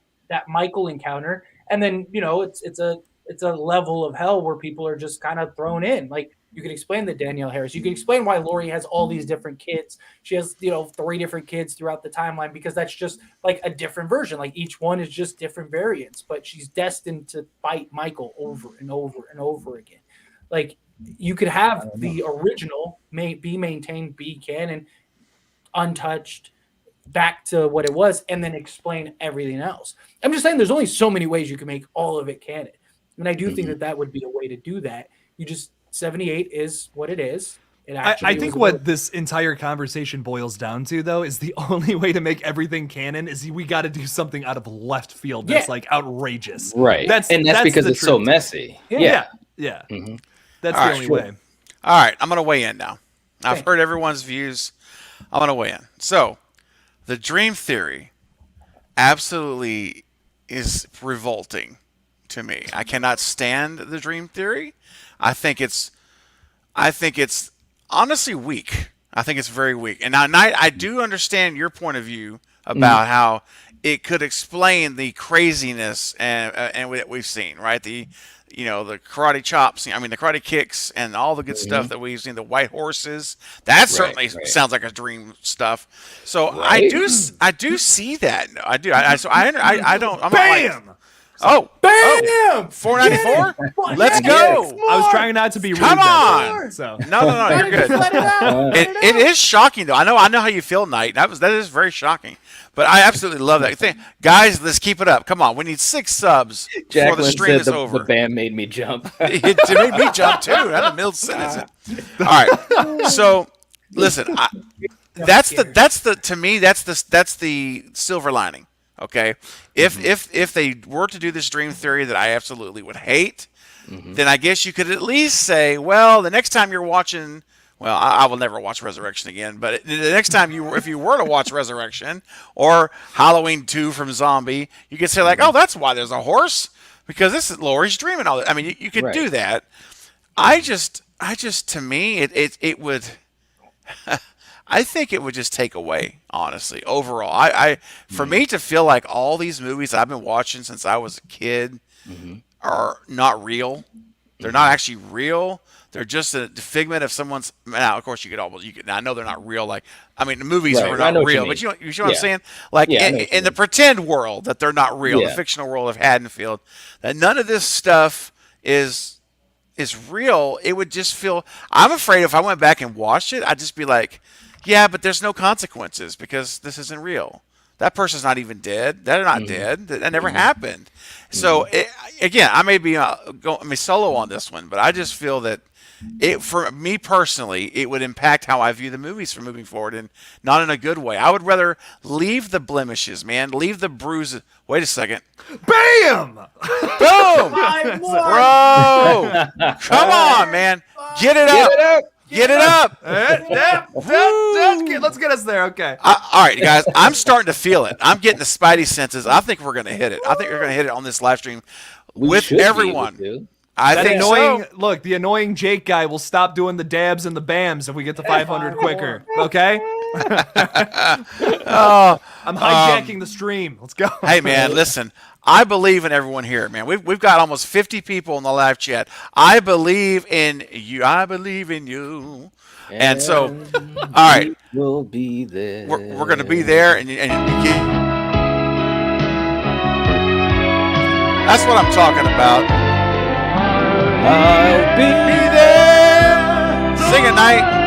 Michael encounter. And then, you know, it's a level of hell where people are just kind of thrown in. Like you could explain the Danielle Harris. You could explain why Laurie has all these different kids. She has, you know, 3 different kids throughout the timeline, because that's just like a different version. Like each one is just different variants, but she's destined to fight Michael over and over and over again. Like you could have the original be maintained, be canon, untouched, back to what it was, and then explain everything else. I'm just saying there's only so many ways you can make all of it canon. And I do think that would be a way to do that. 78 is what it is. I think what this entire conversation boils down to, though, is the only way to make everything canon is we got to do something out of left field that's like outrageous. Right. That's because it's so messy. Yeah. That's the only way. All right. I'm going to weigh in now. I've heard everyone's views. I'm going to weigh in. So the dream theory absolutely is revolting to me. I cannot stand the dream theory. I think it's honestly weak. I think it's very weak. And now, Knight, I do understand your point of view about how it could explain the craziness and what we've seen, right? The karate chops, the karate kicks, and all the good stuff that we've seen. The white horses, that certainly sounds like a dream stuff. So I do see that. I do. I don't. I'm Bam! Not like, oh, bam! $4.94. Let's go. I was trying not to be rude. Come on. So no, you're good. Let it out. It is shocking though. I know how you feel, Knight. That is very shocking. But I absolutely love that thing. Guys, let's keep it up. Come on, we need 6 subs before the stream is over. The band made me jump. It made me jump too. That's a middle sentence. All right. So listen, that's the silver lining. Okay, if they were to do this dream theory that I absolutely would hate, then I guess you could at least say, well, the next time you're watching, well, I will never watch Resurrection again, but the next time if you were to watch Resurrection or Halloween 2 from Zombie, you could say like, oh, that's why there's a horse, because this is Laurie's dream and all that. I mean, you could do that. I just to me, it would. I think it would just take away, honestly, overall. For me to feel like all these movies I've been watching since I was a kid are not real. They're not actually real. They're just a figment of someone's. Now, of course, I know they're not real. Like, I mean, the movies are not real, but you know what I'm saying? Like, in the pretend world that they're not real, the fictional world of Haddonfield, that none of this stuff is real. It would just feel. I'm afraid if I went back and watched it, I'd just be like, yeah, but there's no consequences because this isn't real. That person's not even dead. They're not dead. That never happened. So again, I may be solo on this one, but I just feel that for me personally, it would impact how I view the movies from moving forward, and not in a good way. I would rather leave the blemishes, man. Leave the bruises. Wait a second. Bam! Boom! Bro! Come on, man. Get it up. Get it up. Let's get us there. Okay. All right, guys. I'm starting to feel it. I'm getting the spidey senses. I think we're going to hit it. I think we're going to hit it on this live stream We with should be able everyone. to. I That think annoying so. look, the annoying Jake guy will stop doing the dabs and the bams if we get to 500 quicker. Okay? Oh, I'm hijacking the stream. Let's go. hey, man, listen. I believe in everyone here, man. We've got almost 50 people in the live chat. I believe in you. I believe in you. And so, all right, we'll be there. we're going to be there, and that's what I'm talking about. I'll be there. Sing a night.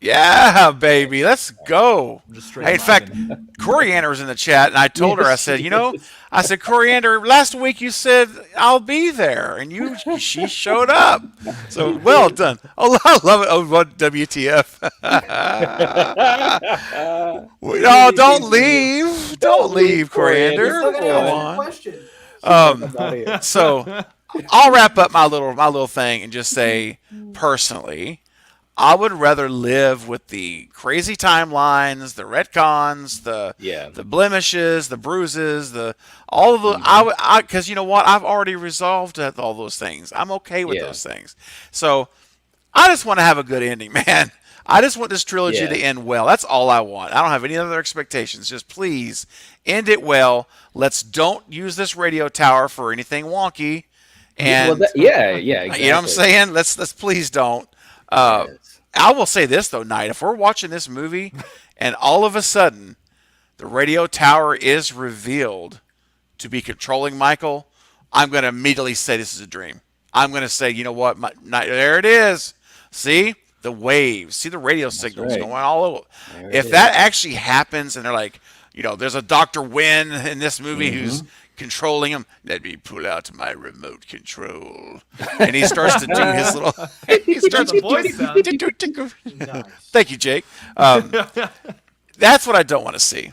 Yeah, baby, let's go. Just straight Hey, in fact, Coriander was in the chat, and I told her, I said, I said, Coriander, last week you said I'll be there, and she showed up. So well done. Oh, I love it. Oh, what WTF? No, don't leave. Don't leave, Coriander. Come on. So I'll wrap up my little thing and just say, personally, I would rather live with the crazy timelines, the retcons, the blemishes, the bruises, all of the. Because you know what, I've already resolved all those things. I'm okay with those things. So I just want to have a good ending, man. I just want this trilogy to end well. That's all I want. I don't have any other expectations. Just please end it well. Don't use this radio tower for anything wonky. And exactly. You know what I'm saying? Let's please don't. I will say this though, Knight. If we're watching this movie and all of a sudden the radio tower is revealed to be controlling Michael, I'm going to immediately say this is a dream. I'm going to say, you know what? There it is. See the waves. See the radio signals going all over. If that actually happens and they're like, there's a Dr. Wynn in this movie who's controlling him, let me pull out my remote control, and he starts to do his little. He starts the voice sound. Thank you, Jake. That's what I don't want to see.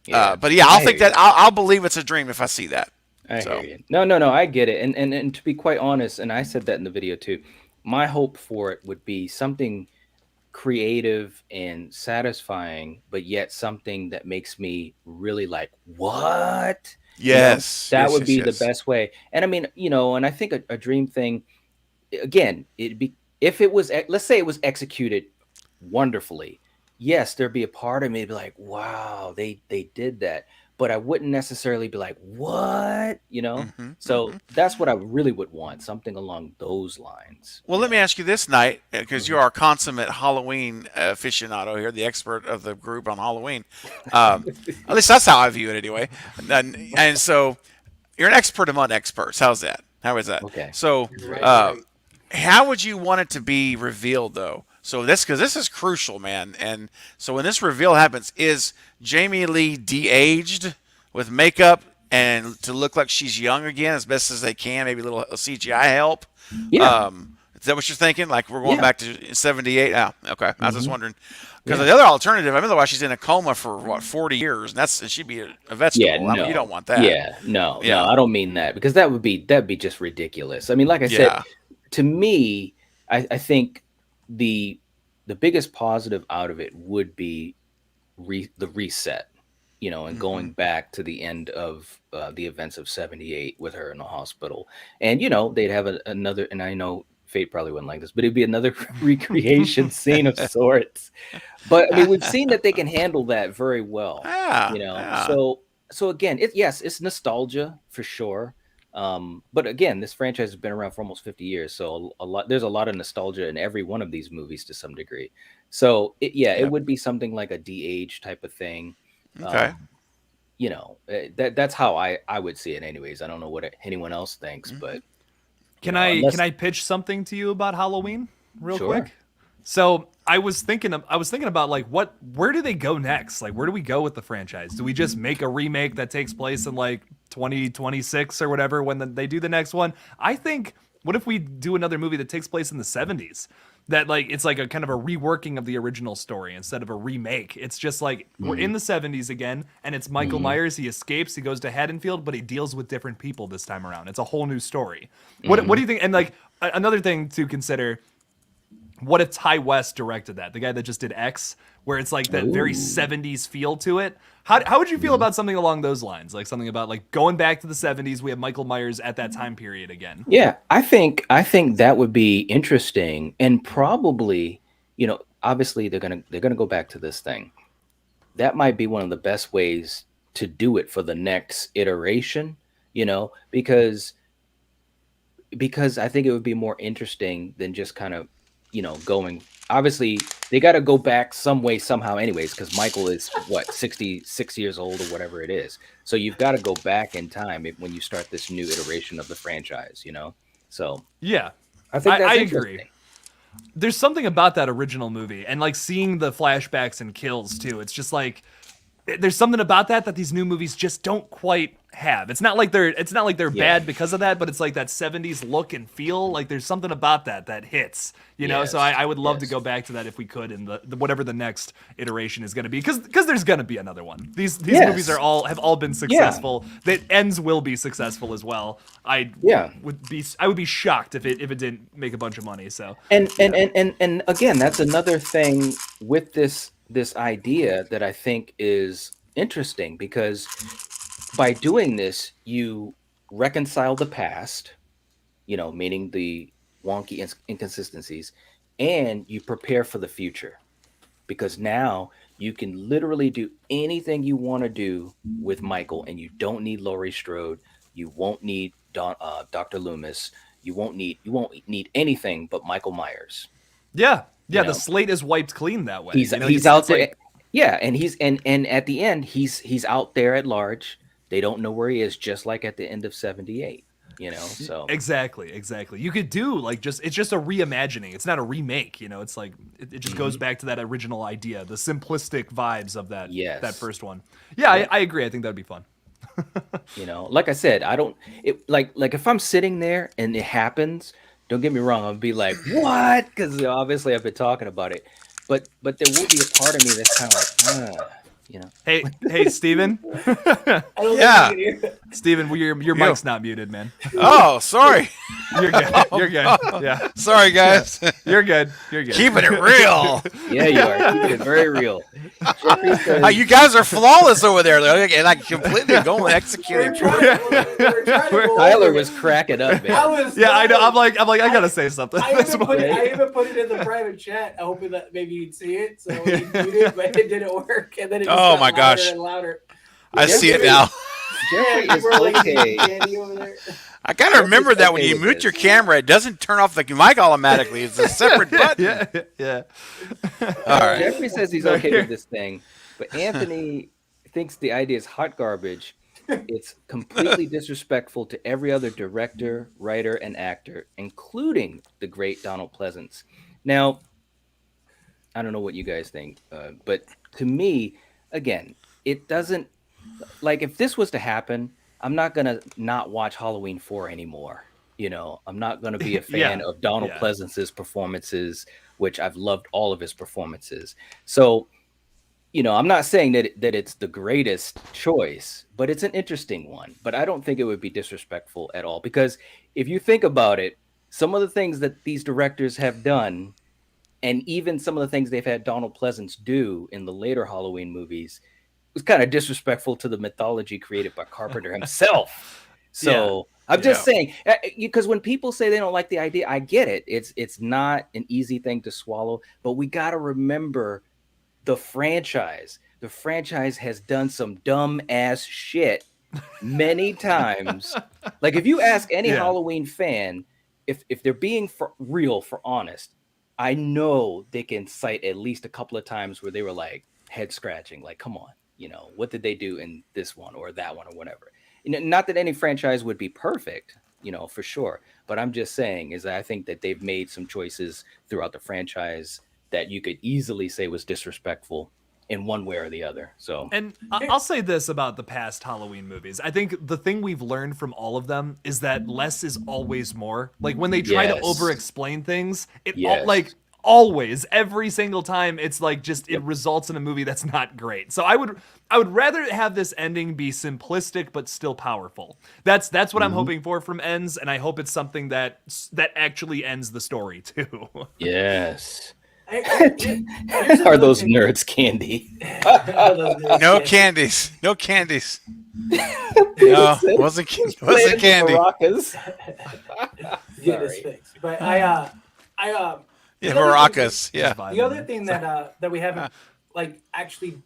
But yeah, I'll think that I'll believe it's a dream if I see that. I hear you. No, I get it. And to be quite honest, and I said that in the video too, my hope for it would be something creative and satisfying, but yet something that makes me really like, what? Yes. That would be the best way. And I mean, and I think a dream thing, again, if it was, let's say it was executed wonderfully. Yes, there'd be a part of me be like, wow, they did that. But I wouldn't necessarily be like, what? So that's what I really would want, something along those lines. Well, let me ask you this, Knight, because you are a consummate Halloween aficionado here, the expert of the group on Halloween. At least that's how I view it anyway. And so you're an expert among experts. How's that? How is that? Okay. So how would you want it to be revealed, though? So because this is crucial, man. And so when this reveal happens, is Jamie Lee de-aged with makeup and to look like she's young again as best as they can? Maybe a little CGI help. Yeah. Is that what you're thinking? Like we're going back to 78? Oh, okay. I was just wondering. Because the other alternative, I remember why she's in a coma for 40 years, and she'd be a vegetable. Yeah, no. I mean, you don't want that. Yeah, no, I don't mean that, because that'd be just ridiculous. I mean, like I said, to me, I think the biggest positive out of it would be the reset, and going back to the end of the events of 78 with her in the hospital. And, they'd have another, and I know Fate probably wouldn't like this, but it'd be another recreation scene of sorts. But I mean, we've seen that they can handle that very well, So again, it's nostalgia for sure. But again, this franchise has been around for almost 50 years, so there's a lot of nostalgia in every one of these movies to some degree. So it would be something like a de-age type of thing. Okay. That's how I would see it anyways. I don't know what anyone else thinks, but can I pitch something to you about Halloween real Sure. quick? So I was thinking about like where do they go next? Like where do we go with the franchise? Do we just make a remake that takes place in like 2026 or whatever when they do the next one? I think What if we do another movie that takes place in the 70s? That like it's like a kind of a reworking of the original story instead of a remake. It's just like we're in the 70s again, and it's Michael Myers. He escapes, he goes to Haddonfield, but he deals with different people this time around. It's a whole new story. What do you think? And like another thing to consider, what if Ty West directed that? The guy that just did X, where it's like that very 70s feel to it. How would you feel about something along those lines? Like something about like going back to the 70s, we have Michael Myers at that time period again. Yeah, I think that would be interesting, and probably, obviously they're gonna go back to this thing. That might be one of the best ways to do it for the next iteration, because I think it would be more interesting than just kind of, going. Obviously, they got to go back some way, somehow, anyways, because Michael is 66 years old or whatever it is. So you've got to go back in time when you start this new iteration of the franchise, So yeah, I think that's I interesting. agree. There's something about that original movie, and like seeing the flashbacks and kills too. It's just like there's something about that these new movies just don't quite have. It's not like they're bad because of that, but it's like that 70s look and feel. Like there's something about that hits, Yes, So I would love to yes. go back to that if we could in the whatever the next ituration is going to be, because there's going to be another one. These Yes. movies have all been successful. The ends will be successful as well. I would be shocked if it didn't make a bunch of money. So And again, that's another thing with this idea that I think is interesting, because by doing this, you reconcile the past, meaning the wonky inconsistencies, and you prepare for the future, because now you can literally do anything you want to do with Michael, and you don't need Laurie Strode, you won't need Dr. Loomis, you won't need anything but Michael Myers. yeah, You the know. slate is wiped clean that way. He's It's out there. like- Yeah, and and at the end, he's out there at large. They don't know where he is, just like at the end of 78. So Exactly. You could do like it's just a reimagining. It's not a remake. It's like it just goes back to that original idea, the simplistic vibes of that Yes. that first one. Yeah, I agree. I think that'd be fun. like I said, I don't. Like if I'm sitting there and it happens, don't get me wrong, I'll be like, what? Because obviously I've been talking about it, but there will be a part of me that's kind of like, Hey, Steven. I don't Yeah. think you can hear. Steven, your mic's not muted, man. Oh, sorry. You're good. You're good. Yeah, Sorry, guys. you're good. You're good. Keeping it real. yeah, you are keeping it very real. Jeffrey says, You guys are flawless over there, though, and I completely go and execute We're it. trying to go Tyler over was it. cracking up, man. I was. Yeah, I know. I'm like, I gotta say something. I This even, morning. I even put it in the private chat, hoping that maybe you'd see it. So we muted, but it didn't work, and then it just Oh got my louder gosh. and louder. I see it now. Jeffrey is We're like okay. candy over there. I gotta remember that when okay you with mute this. your camera, it doesn't turn off the mic automatically. It's a separate button. Yeah. All right. Jeffrey says he's okay with this thing, but Anthony thinks the idea is hot garbage. It's completely disrespectful to every other director, writer, and actor, including the great Donald Pleasance. Now, I don't know what you guys think, but to me, again, it doesn't, like, if this was to happen, I'm not gonna not watch Halloween 4 anymore. I'm not gonna be a fan of Donald Yeah. Pleasance's performances, which I've loved all of his performances. So, I'm not saying that it's the greatest choice, but it's an interesting one. But I don't think it would be disrespectful at all, because if you think about it, some of the things that these directors have done, and even some of the things they've had Donald Pleasance do in the later Halloween movies, was kind of disrespectful to the mythology created by Carpenter himself. So I'm just saying, because when people say they don't like the idea, I get it. It's not an easy thing to swallow, but we got to remember the franchise. The franchise has done some dumb ass shit many times. Like if you ask any Yeah. Halloween fan, if they're being for honest, I know they can cite at least a couple of times where they were like head scratching, like, come on, what did they do in this one or that one or whatever? Not that any franchise would be perfect, for sure. But I'm just saying is that I think that they've made some choices throughout the franchise that you could easily say was disrespectful in one way or the other. So And I'll say this about the past Halloween movies. I think the thing we've learned from all of them is that less is always more. Like when they try to Yes. over-explain things, Yes. like always, every single time, it's like just it results in a movie that's not great. So I would rather have this ending be simplistic but still powerful. That's what I'm hoping for from Ends, and I hope it's something that actually ends the story too. yes. Here's Are another those thing. nerds candy? No candies. No candies. No, wasn't candy. Maracas. Get this Sorry. fixed. But Yeah, the other maracas. thing- Yeah. The other thing that we haven't like actually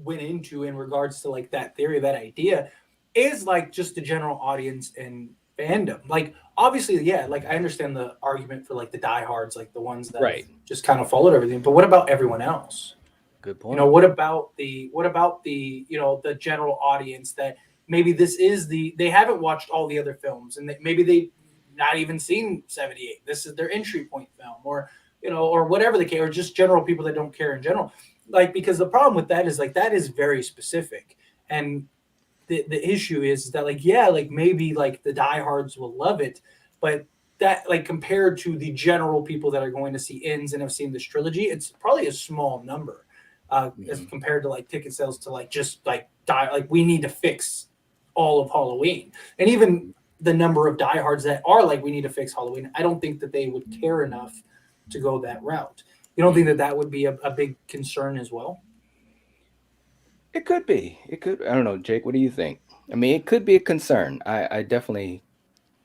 went into in regards to like that theory, that idea, is like just the general audience and fandom. Like obviously, yeah, like I understand the argument for like the diehards, like the ones that Right. just kind of followed everything. But what about everyone else? Good point. You know, what about the you know, the general audience that maybe this is they haven't watched all the other films, and maybe they not even seen 78. This is their entry point film, or you know, or whatever the case, or just general people that don't care in general. Like, because the problem with that is like that is very specific, and the issue is that like, yeah, like maybe like the diehards will love it, but that like compared to the general people that are going to see Ends and have seen this trilogy, it's probably a small number as compared to like ticket sales to like just like we need to fix all of Halloween. And even the number of diehards that are like, we need to fix Halloween, I don't think that they would care enough to go that route. You don't think that that would be a big concern as well? It could be. It could. I don't know, Jake. What do you think? I mean, it could be a concern. I definitely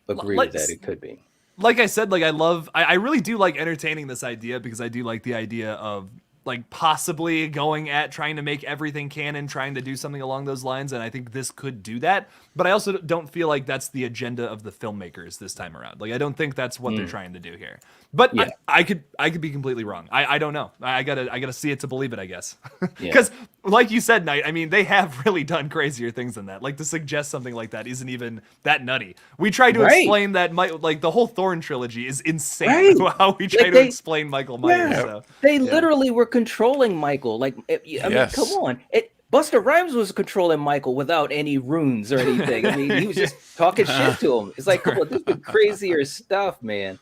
agree with that. It could be. Like I said, like I really do like entertaining this idea, because I do like the idea of like possibly going at trying to make everything canon, trying to do something along those lines, and I think this could do that. But I also don't feel like that's the agenda of the filmmakers this time around. Like I don't think that's what they're trying to do here. But Yeah. I could be completely wrong. I don't know. I gotta see it to believe it, I guess. Yeah. Because like you said, Knight, I mean, they have really done crazier things than that. Like to suggest something like that isn't even that nutty. We tried to Right. explain that like the whole Thorn trilogy is insane. Right. How we try Like to they- explain Michael Myers. Yeah. So. They literally were controlling Michael. Like, I mean, Yes. come on. Buster Rhymes was controlling Michael without any runes or anything. I mean, he was just talking shit to him. It's like, come on, this is crazier stuff, man.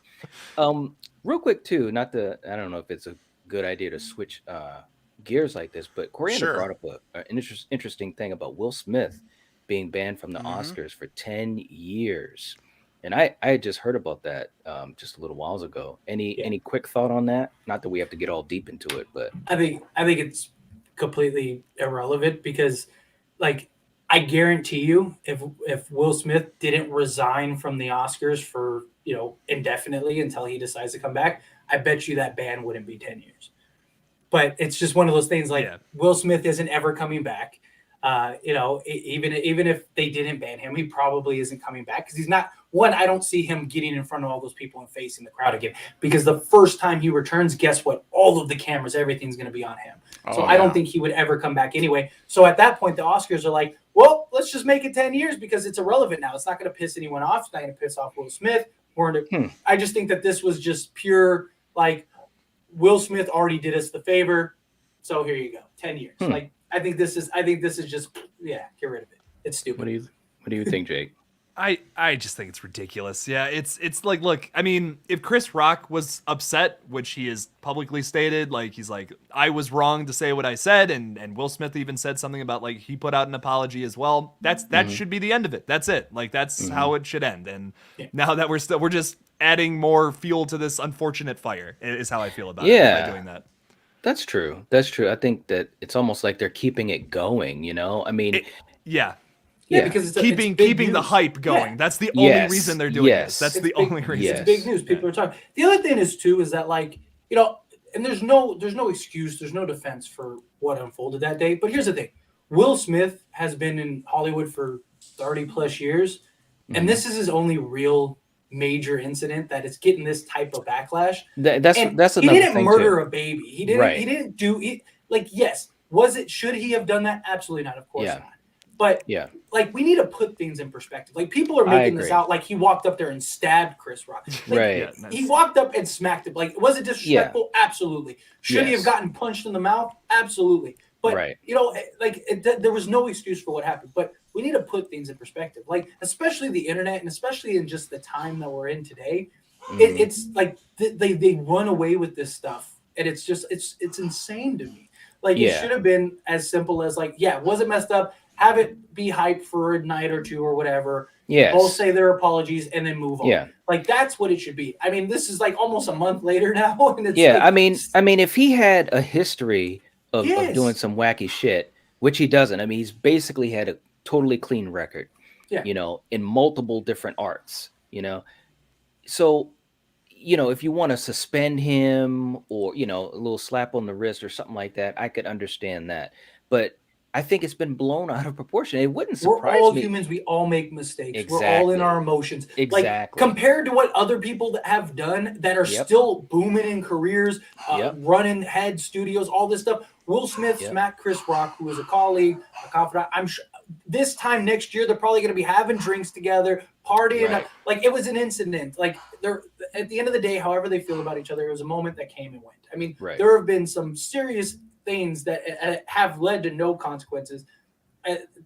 Real quick too, I don't know if it's a good idea to switch gears like this, but Coriander Sure. brought up an interesting thing about Will Smith being banned from the Oscars for 10 years. And I had just heard about that just a little whiles ago. Any quick thought on that? Not that we have to get all deep into it, but I think it's completely irrelevant, because like I guarantee you, if Will Smith didn't resign from the Oscars for, you know, indefinitely until he decides to come back, I bet you that ban wouldn't be 10 years. But it's just one of those things, like, Yeah. Will Smith isn't ever coming back. You know, even if they didn't ban him, he probably isn't coming back, because he's not one. I don't see him getting in front of all those people and facing the crowd again, because the first time he returns, guess what? All of the cameras, everything's going to be on him. So Oh, I don't yeah. think he would ever come back anyway. So at that point, the Oscars are like, well, let's just make it 10 years because it's irrelevant now. It's not going to piss anyone off. It's not going to piss off Will Smith. I just think that this was just pure, like, Will Smith already did us the favor, so here you go, 10 years. Like, I think this is just, yeah, get rid of it. It's stupid. what do you think, Jake? I just think it's ridiculous. Yeah, it's like, look, I mean, if Chris Rock was upset, which he has publicly stated, like he's like, I was wrong to say what I said, and Will Smith even said something about like he put out an apology as well. That should be the end of it. That's it. Like that's how it should end. And now that we're just adding more fuel to this unfortunate fire is how I feel about it by doing that. That's true. That's true. I think that it's almost like they're keeping it going, you know? I mean, Yeah. Yeah, because it's Keeping big the news. hype going. Yeah. That's the only Yes. reason they're doing Yes. this. That's It's the big- only reason. Yes. It's big news. People are talking. The other thing is too is that, like, you know, and there's no excuse, there's no defense for what unfolded that day. But here's the thing: Will Smith has been in Hollywood for 30 plus years, and this is his only real major incident that is getting this type of backlash. that's And that's he another didn't thing murder too. a baby. He Right. didn't do it. Like, yes, was it? Should he have done that? Absolutely not. Of course Yeah. not. But Yeah. like, we need to put things in perspective. Like, people are I making this agree. out like he walked up there and stabbed Chris Rock. Like, Right. Yeah, that's- he walked up and smacked him. Like, was it disrespectful? Absolutely. Should he have Yes. gotten punched in the mouth? Absolutely. But Right. you know, like, there was no excuse for what happened. But we need to put things in perspective. Like, especially the internet, and especially in just the time that we're in today, Mhm. it's like they run away with this stuff, and it's just it's insane to me. Like, it Yeah. should have been as simple as, like, yeah, was it messed up? Have it be hyped for a night or two or whatever. Yes. Both say their apologies and then move on. Yeah. Like, that's what it should be. I mean, this is like almost a month later now, and it's Yeah, like, I mean, if he had a history of Yes. doing some wacky shit, which he doesn't. I mean, he's basically had a totally clean record. Yeah. You know, in multiple different arts. You know, so you know, if you want to suspend him or you know a little slap on the wrist or something like that, I could understand that. But I think it's been blown out of proportion. It wouldn't we're surprise all me. humans. We all make mistakes. We're all in Exactly. our emotions. Like, Exactly. compared to what other people that have done that are Yep. still booming in careers, Yep. running head studios, all this stuff. Will Smith Yep. smacked Chris Rock, who was a colleague, a confidant. I'm sure this time next year they're probably going to be having drinks together, partying. Right. Like, it was an incident. Like, they're at the end of the day, however they feel about each other, it was a moment that came and went. I mean, Right. there have been some serious things that have led to no consequences.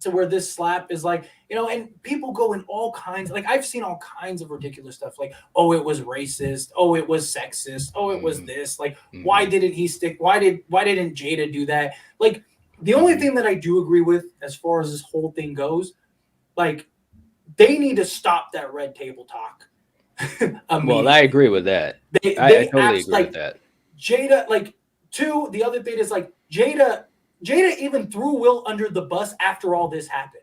To where this slap is like, you know, and people go in all kinds. Like, I've seen all kinds of ridiculous stuff. Like, oh, it was racist. Oh, it was sexist. Oh, it was this. Like, why didn't he stick? Why didn't Jada do that? Like, the only thing that I do agree with as far as this whole thing goes, like, they need to stop that red table talk. Well, I agree with that. They I totally act agree like with that. Jada, like, two, the other thing is, like, Jada even threw Will under the bus after all this happened.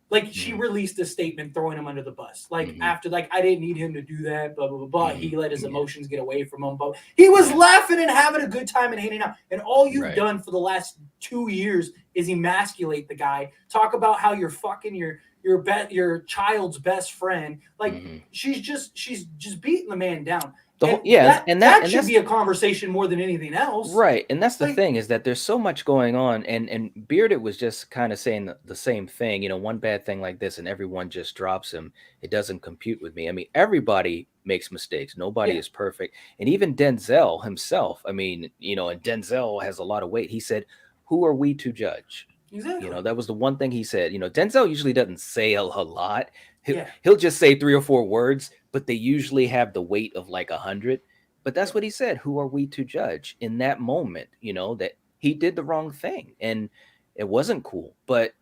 Like, she released a statement throwing him under the bus. Like, after, like, I didn't need him to do that, blah, blah, blah, blah. He let his emotions get away from him. But he was laughing and having a good time and hanging out. And all you've Right. done for the last 2 years is emasculate the guy. Talk about how you're fucking your child's best friend. Like, she's just beating the man down. That should be a conversation more than anything else. Right. And that's the Like- thing is that there's so much going on. And Bearded was just kind of saying the same thing. You know, one bad thing like this and everyone just drops him. It doesn't compute with me. I mean, everybody makes mistakes. Nobody Yeah. is perfect. And even Denzel himself, I mean, you know, and Denzel has a lot of weight. He said, who are we to judge? Exactly. You know, that was the one thing he said. You know, Denzel usually doesn't say a lot. Yeah. He'll just say 3 or 4 words, but they usually have the weight of like 100. But that's what he said. Who are we to judge in that moment? You know, that he did the wrong thing and it wasn't cool. But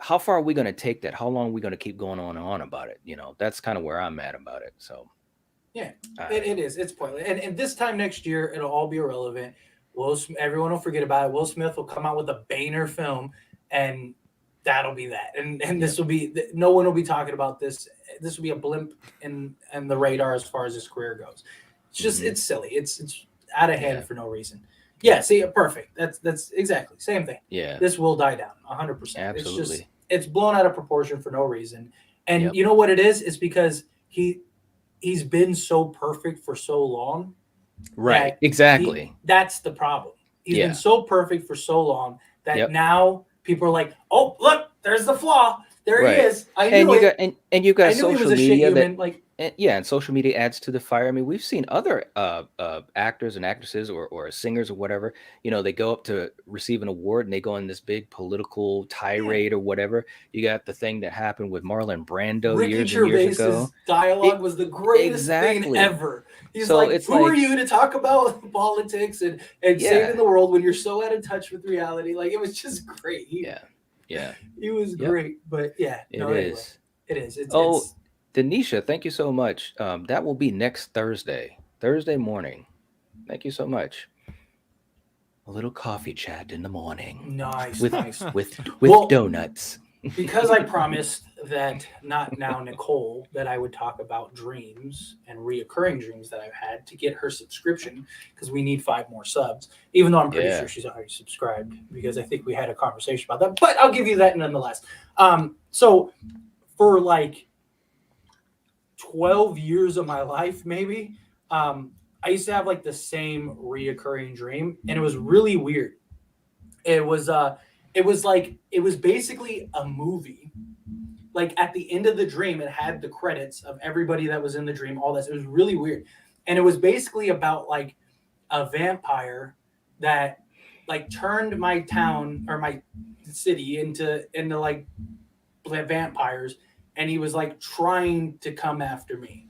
how far are we going to take that? How long are we going to keep going on and on about it? You know, that's kind of where I'm at about it. So, yeah, it is. It's pointless. And this time next year, it'll all be irrelevant. Everyone will forget about it. Will Smith will come out with a Boehner film, and that'll be that. And this will be, no one will be talking about this. This will be a blimp in the radar as far as his career goes. It's just, it's silly. It's out of hand for no reason. Yeah, see, perfect. That's exactly same thing. yeah. This will die down 100%. It's just, Absolutely. it's blown out of proportion for no reason. And Yep. you know what it is? It's because he's been so perfect for so long. Right. that Exactly. That's the problem. He's Yeah. been so perfect for so long that Yep. now people are like, "Oh, look, there's the flaw. There Right. he is. I And knew you it. got and you got I knew he social was a shit media that human." Like, and social media adds to the fire. I mean, we've seen other actors and actresses or singers or whatever. You know, they go up to receive an award and they go in this big political tirade or whatever. You got the thing that happened with Marlon Brando Ricky years and years ago. Gervais's dialogue was the greatest thing Exactly. ever. He's So like, it's "Who are like- you to talk about politics and Yeah. saving the world when you're so out of touch with reality?" Like, it was just great. Yeah, He was Yep. great. But yeah, it no, anyway, is. it is. It's, Oh, it's Denisha, thank you so much. That will be next Thursday morning. Thank you so much. A little coffee chat in the morning nice, with nice. with Well- donuts. Because I promised that not now Nicole that I would talk about dreams and reoccurring dreams that I've had to get her subscription, because we need 5 more subs, even though I'm pretty Yeah. sure she's already subscribed, because I think we had a conversation about that, but I'll give you that nonetheless. So for like 12 years of my life, maybe, I used to have like the same reoccurring dream, and it was really weird. It was it was basically a movie. Like at the end of the dream, it had the credits of everybody that was in the dream, all this. It was really weird. And it was basically about like a vampire that like turned my town or my city into like vampires, and he was like trying to come after me.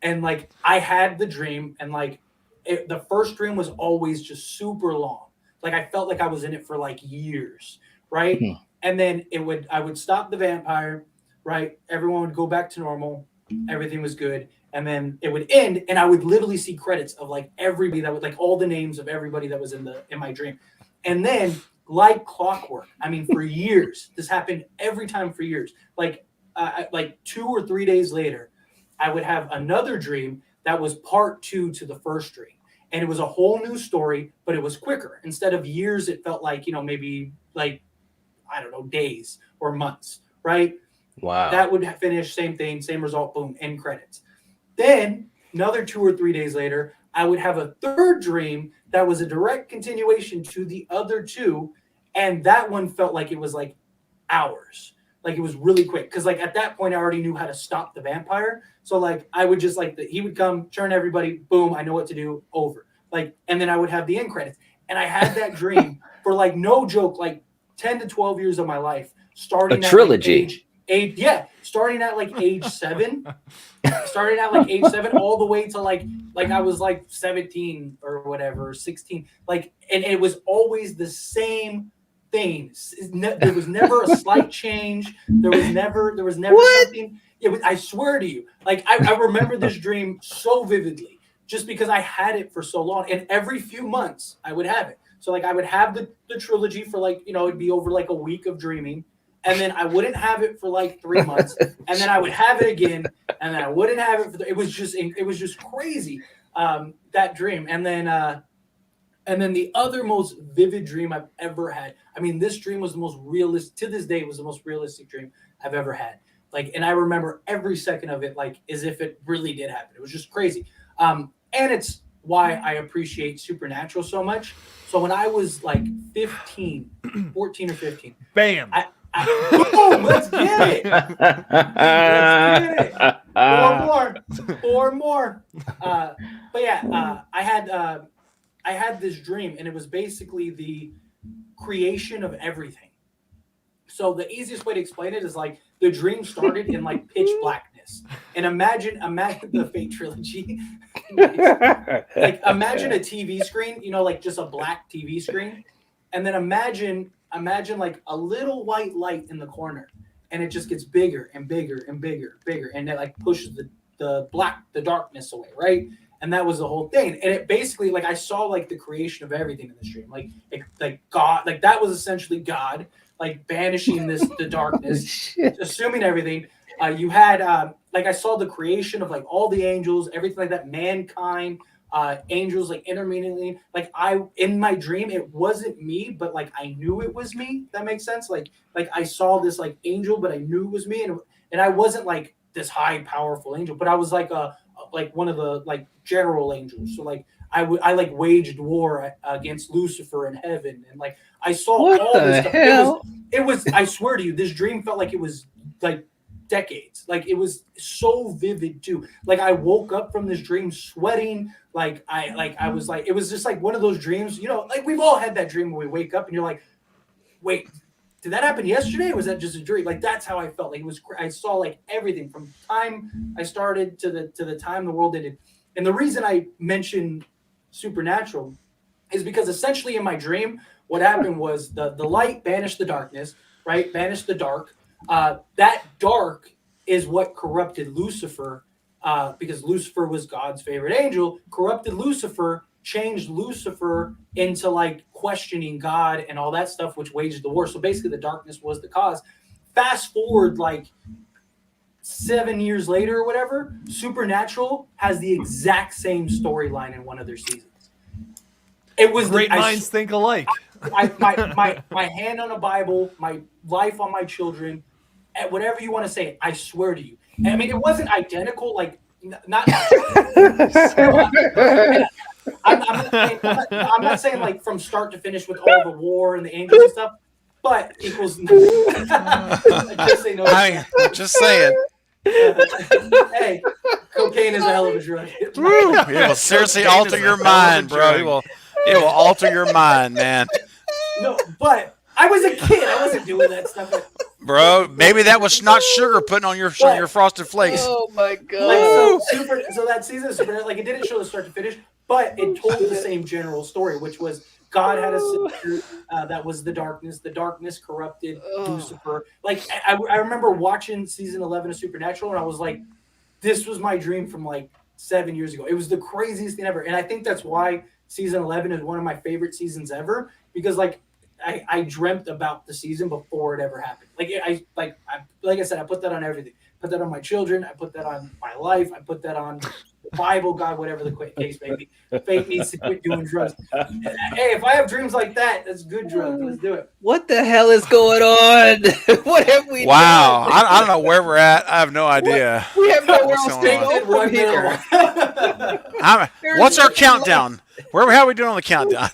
And like I had the dream, and like the first dream was always just super long. Like I felt like I was in it for like years, right? And then I would stop the vampire, right? Everyone would go back to normal. Everything was good. And then it would end, and I would literally see credits of like everybody that was like all the names of everybody that was in my dream. And then like clockwork, I mean, for years, this happened every time for years. Like 2 or 3 days later, I would have another dream that was part 2 to the first dream. And it was a whole new story, but it was quicker. Instead of years, it felt like, maybe like, I don't know, days or months, right? Wow. That would finish, same thing, same result, boom, end credits. Then another 2 or 3 days later, I would have a third dream that was a direct continuation to the other 2. And that one felt like it was like hours. Like it was really quick. Because like at that point, I already knew how to stop the vampire. So like I would just like, he would come, turn everybody, boom, I know what to do, over. Like, and then I would have the end credits. And I had that dream for like, no joke, like 10 to 12 years of my life. Starting a trilogy. At starting at like age 7. Starting at like age 7 all the way to like I was like 17 or whatever, 16. Like, and it was always the same thing. There was never a slight change. There was never something. I swear to you, like I remember this dream so vividly just because I had it for so long. And every few months I would have it. So like I would have the trilogy for like, it'd be over like a week of dreaming. And then I wouldn't have it for like 3 months, and then I would have it again, and then I wouldn't have it for. It was just crazy, that dream. And then the other most vivid dream I've ever had. I mean, this dream was the most realistic. To this day, it was the most realistic dream I've ever had. Like, and I remember every second of it, like as if it really did happen. It was just crazy. And it's why I appreciate Supernatural so much. So when I was like 14 or 15, bam. Boom, let's get it. Four more. But yeah, I had this dream, and it was basically the creation of everything. So the easiest way to explain it is like the dream started in like pitch blackness, and imagine the Fate trilogy. Like imagine a TV screen, like just a black TV screen, and then imagine like a little white light in the corner, and it just gets bigger and bigger and bigger, and it like pushes the darkness away, right? And that was the whole thing. And it basically, like I saw like the creation of everything in the stream, like God, like that was essentially God, like banishing the darkness, assuming everything. You had like I saw the creation of like all the angels, everything like that, mankind. Angels like intermittently, like in my dream it wasn't me, but like I knew it was me. That makes sense. Like I saw this like angel, but I knew it was me, and I wasn't like this high powerful angel, but I was like one of the like general angels. So like I like waged war against Lucifer in heaven, and like I saw what all the this stuff. hell? It was I swear to you, this dream felt like it was like decades. Like it was so vivid too. Like I woke up from this dream sweating. I was like, it was just like one of those dreams, like we've all had that dream where we wake up and you're like, wait, did that happen yesterday? Or was that just a dream? Like that's how I felt. Like I saw like everything from time I started to the time the world ended. And the reason I mentioned Supernatural is because essentially in my dream, what happened was the light banished the darkness, right? Banished the dark. That dark is what corrupted Lucifer, because Lucifer was God's favorite angel, corrupted Lucifer, changed Lucifer into like questioning God and all that stuff, which waged the war. So basically the darkness was the cause. Fast forward like 7 years later or whatever, Supernatural has the exact same storyline in one of their seasons. It was great minds think alike. My hand on a Bible, my life on my children, whatever you want to say, I swear to you. And I mean, it wasn't identical, like not. I'm not saying like from start to finish with all the war and the angels and stuff, but equals nothing. Just say no. Just saying. Hey, cocaine is a hell of a drug. It will seriously Cocaine alter is a your hell of a mind, bro. drug. It will alter your mind, man. No, but I was a kid. I wasn't doing that stuff. Bro, maybe that was not sugar putting on your frosted flakes. Oh my Like, god. so that season of Supernatural, like it didn't show the start to finish, but it told the same general story, which was God had a sister that was the darkness. The darkness corrupted Lucifer. Like I remember watching season 11 of Supernatural, and I was like, this was my dream from like 7 years ago. It was the craziest thing ever, and I think that's why season 11 is one of my favorite seasons ever, because like I dreamt about the season before it ever happened. Like I said, I put that on everything. Put that on my children. I put that on my life. I put that on the Bible, God, whatever the case may be. Fate needs to quit doing drugs. Hey, if I have dreams like that, that's good drugs. Let's do it. What the hell is going on? What have we Wow, done? I don't know where we're at. I have no idea. We have nowhere What's else to going go from here. What's our countdown? How are we doing on the countdown?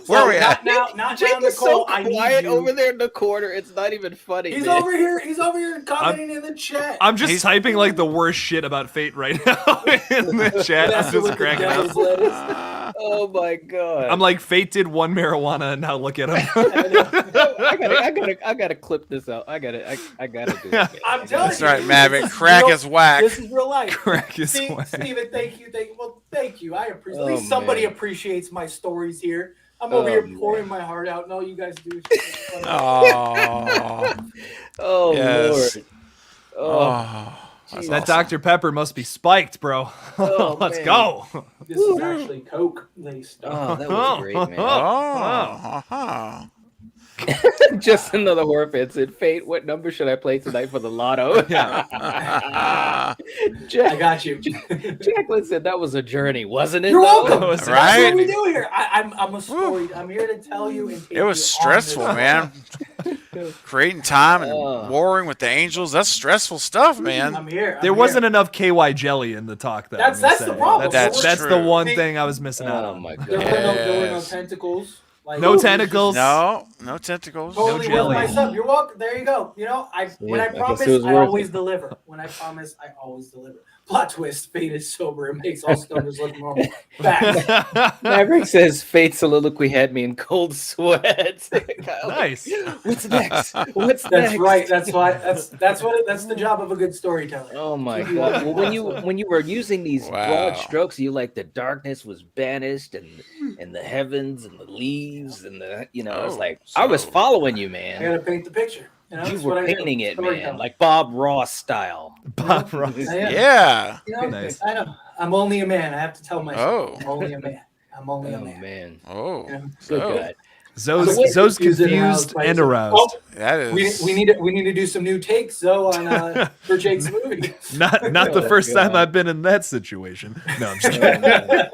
Where are we at? Not now, Jake is so Nicole. I need quiet you. over there in the corner. It's not even funny. He's man. over here. He's over here commenting in the chat. I'm just typing like the worst shit about Fate right now in the chat. I'm just cracking up. Oh my god. I'm like, Fate did one marijuana, and now look at him. I gotta clip this out. I gotta do it. I'm telling That's you. right, Maverick. Crack is whack. This is real life. Crack is whack. Steven, thank you. Well, thank you. I appreciate. At Oh, least somebody man. appreciates my stories here. I'm over here man. pouring my heart out. No, you guys do. Oh, Oh Yes. lord. Oh, that's That awesome. Dr. Pepper must be spiked, bro. Oh, Let's man. go. This is actually Coke laced. oh, that was great, man. Oh, Just another horror fan said, Fate, what number should I play tonight for the lotto? Yeah. I Jack, got you. Jacqueline said that was a journey, wasn't it? You're though? welcome. Was it? That's Right? what we do here. I'm a story. I'm here to tell you. And take it was you stressful, on this man. Creating time and Oh. warring with the angels. That's stressful stuff, I'm man. here. I'm There here. wasn't enough KY jelly in the talk, though. That's- I'm gonna that's the say. problem. That's That's true. the one See- thing I was missing out Oh on. my There god. were no Yes. tentacles. Like, No it was tentacles. No tentacles. Totally No worth jelly. my sub. You're welcome. There you go. You know, when Yeah, I I guess promise, it was I worth always it. deliver. When I promise, I always deliver. Plot twist: Fate is sober. It makes all stoners look normal. Back. Maverick says Fate soliloquy had me in cold sweats. Nice. What's next? What's That's next? right. That's the job of a good storyteller. Oh my god! Well, when you were using these Wow. broad strokes, you like the darkness was banished and the heavens and the leaves and the I was Oh, like I was so- following you, I man. gotta paint the picture. You know, You that's what were I do. painting it, man, Storytelling. like Bob Ross style. Bob Ross. I am. Yeah. You know, Nice. I know. I'm only a man. I have to tell myself. Oh. I'm only a man. I'm only a Oh man. man, Oh, You know? good Oh. God. Zoe's Wait, confused and aroused by and some- aroused. Oh, that we is. need to do some new takes, Zoe, on for Jake's movie. Not the Oh, first time God. I've been in that situation. No, I'm just Oh, kidding. man.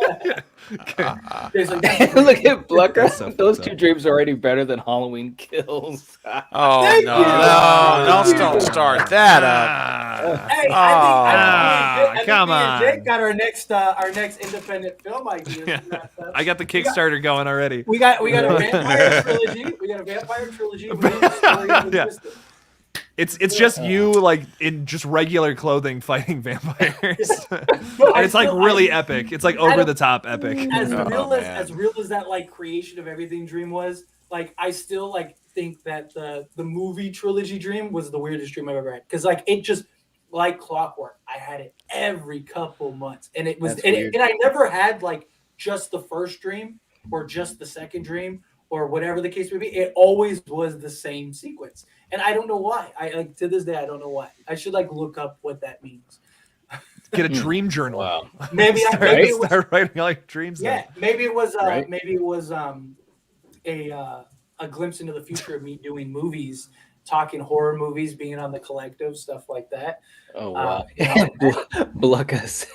It's like, Look at Blucker. That's so Those fucked two up. dreams are already better than Halloween Kills. Oh Thank no, you. no! Thank Don't you. start that up. Ah. Hey, Ah, I think come me and on. Jake got our next independent film idea. Yeah. I got the Kickstarter going already. We got a vampire trilogy. We got a vampire trilogy. We need a story of the Yeah. twisted. It's just you like in just regular clothing fighting vampires. But And I it's like still- really I- epic. It's like over the top epic. as Oh, real man. as real as that like creation of everything dream was, like I still like think that the movie trilogy dream was the weirdest dream I've ever had, because like it just like clockwork. I had it every couple months, and it was That's and, weird. and I never had like just the first dream or just the second dream or whatever the case may be. It always was the same sequence, and I don't know why. I like to this day I don't know why. I should like look up what that means. Get a dream journal. Wow. Maybe Start, maybe it was, start writing all your dreams. yeah, down. maybe it was Right. a glimpse into the future of me doing movies, talking horror movies, being on the collective, stuff like that. Oh wow. You know, Bluckus.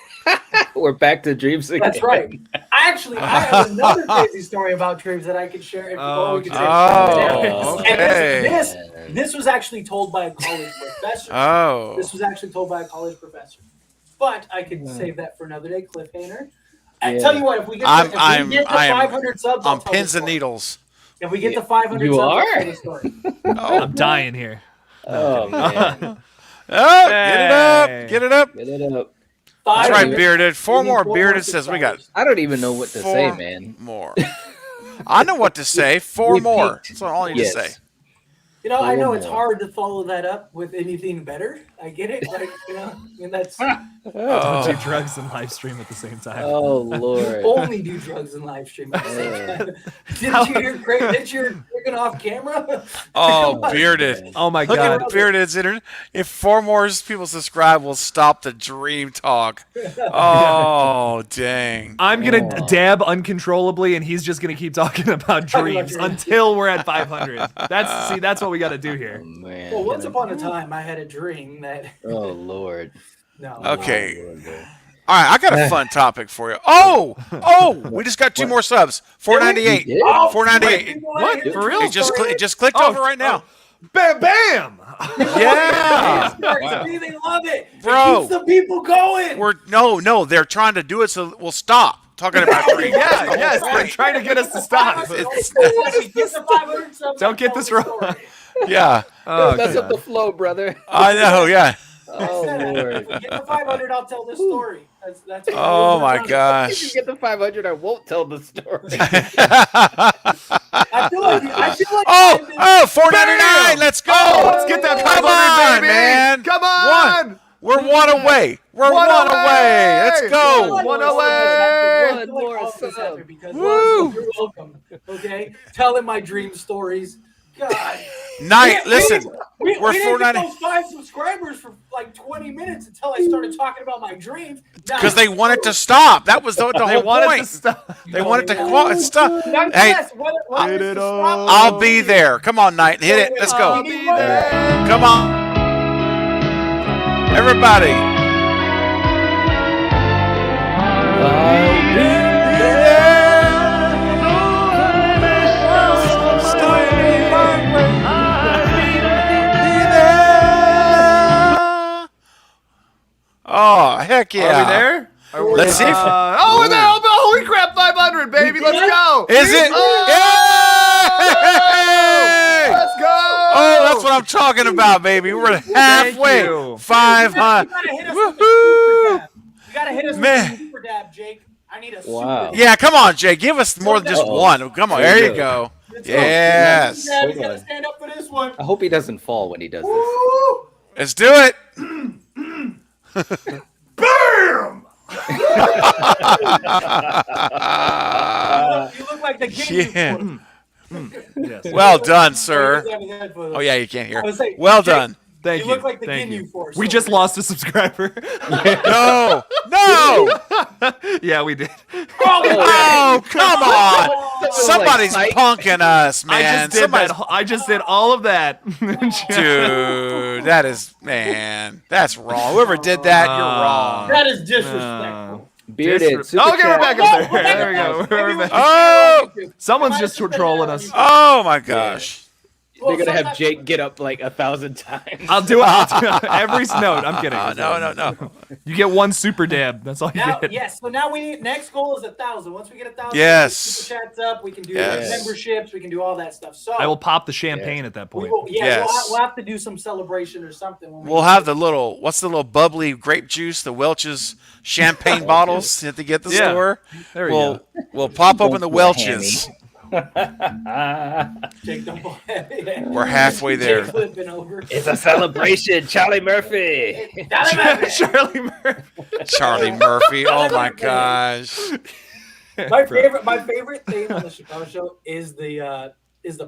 We're back to dreams again. that's right. I have another crazy story about dreams that I could share. If Oh, we could okay. take Oh, And okay. this was actually told by a college professor. Oh, This was actually told by a college professor. But I could save that for another day, cliffhanger. I Yeah. tell you what, if we get I'm- to I am 500 subs, I'll on tell pins the and story. needles. If we get to 500 You subs, are? I'll tell the story. I'm dying here. Oh man, Oh, get it up. Get it up. get it up. That's Five right, hundred. Bearded. Four We need more. four Bearded more says we got subscribers. I don't even know what to say, four man. more. I know what to say. Four We more. peaked. That's all I need Yes. to say. You know, I know Four it's more. hard to follow that up with anything better. I get it. Like, you know, I mean, that's Don't do drugs and live stream at the same time. Oh lord. only do drugs and live stream at the same time. Didn't you hear Craig? Didn't you hear freaking off camera? Oh, Come on. Bearded. Oh my Look god. at Bearded's internet. If 4 more people subscribe, we'll stop the dream talk. Oh, dang. I'm gonna Oh. dab uncontrollably, and he's just gonna keep talking about dreams dreams. until we're at 500. That's what we got to do here. Oh, man. Well, once upon a time, I had a dream that Oh lord. no. Okay. Oh, Lord. All right, I got a fun topic for you. Oh, we just got 2 more subs. 498. You did? Oh, 498. What? For real? It just clicked Oh, over right now. Bam, bam. Yeah. See, they love it. Bro. It keeps the people going. No, they're trying to do it so we'll stop talking about dreams. Yeah, yes, they're trying to get us to stop. It's- Get the 500 subs, Don't get I'll this tell the wrong. story. Yeah, Oh, Mess up God. the flow, brother. I know. Yeah. Oh lord. Get the 500, I'll tell the story. That's Oh my If you gosh. get the 500, I won't tell the story. I feel like Oh, 499. Let's go. Let's get that Come 500, on, baby. man. Come on. We're one away. We're one away. Let's go. One away. One more sub. Woo. You're welcome. Okay, telling my dream stories. God. Night. Listen, we we're didn't get 490 those 5 subscribers for like 20 minutes until I started talking about my dreams. because they wanted to stop. That was the They whole wanted point. to stop. They wanted to stop. Hey, Nonetheless, what Hit is it to all. stop? I'll be there. Come on, Knight. Hit it. Let's I'll go. be there. Come on. Everybody. Oh, heck yeah. Are we there? Let's see if- Oh, we're there. Oh, holy crap, 500, baby. Let's go. Is it? Oh! Yay! Let's go. Oh, that's what I'm talking about, baby. We're halfway. you. 500. You gotta hit us with Woohoo! the super dab. You gotta hit us Man. with the super dab, Jake. I need a Wow. super Yeah, come on, Jay. Give us more than just Uh-oh. one. Come on. There you go. Let's go. Yes. dab. You Hold gotta on. stand up for this one. I hope he doesn't fall when he does this. Woo! Let's do it. You look like the king. Yeah. Yes. Well done, sir. Oh, yeah, you can't hear. I was saying, Well Jake, done. Thank You you. look like the Thank Ginyu you. Force. We just lost a subscriber. No. No. Yeah, we did. Oh, come on. Oh, Somebody's Like, punking us, man. I just did Somebody's- that. I just did all of that. Dude, that is, man, that's wrong. Whoever did that, you're wrong. That is disrespectful. Bearded. Super Okay, we're chat. back up there. There we go. We're back. Oh, Someone's just trolling us. oh my gosh. They're gonna have Jake get up like 1,000 times. I'll do it. Every note. I'm kidding. No. You get one super dab. That's all you Now, get. yes. So now we need next goal is 1,000. Once we get 1,000, Yes. super chats up. We can do Yes. memberships. We can do all that stuff. So I will pop the champagne at that We point. will, yeah, Yes. we'll have to do some celebration or something. When We'll have the little, what's the little bubbly grape juice, the Welch's champagne bottles at the Yeah. store. There we go. We'll pop open Don't the feel Welch's. Jake, don't yeah. We're halfway there. Jake flipping over. It's a celebration, Charlie Murphy. Charlie Murphy. Charlie Murphy. Oh my gosh. My favorite thing on the Chappelle Show is the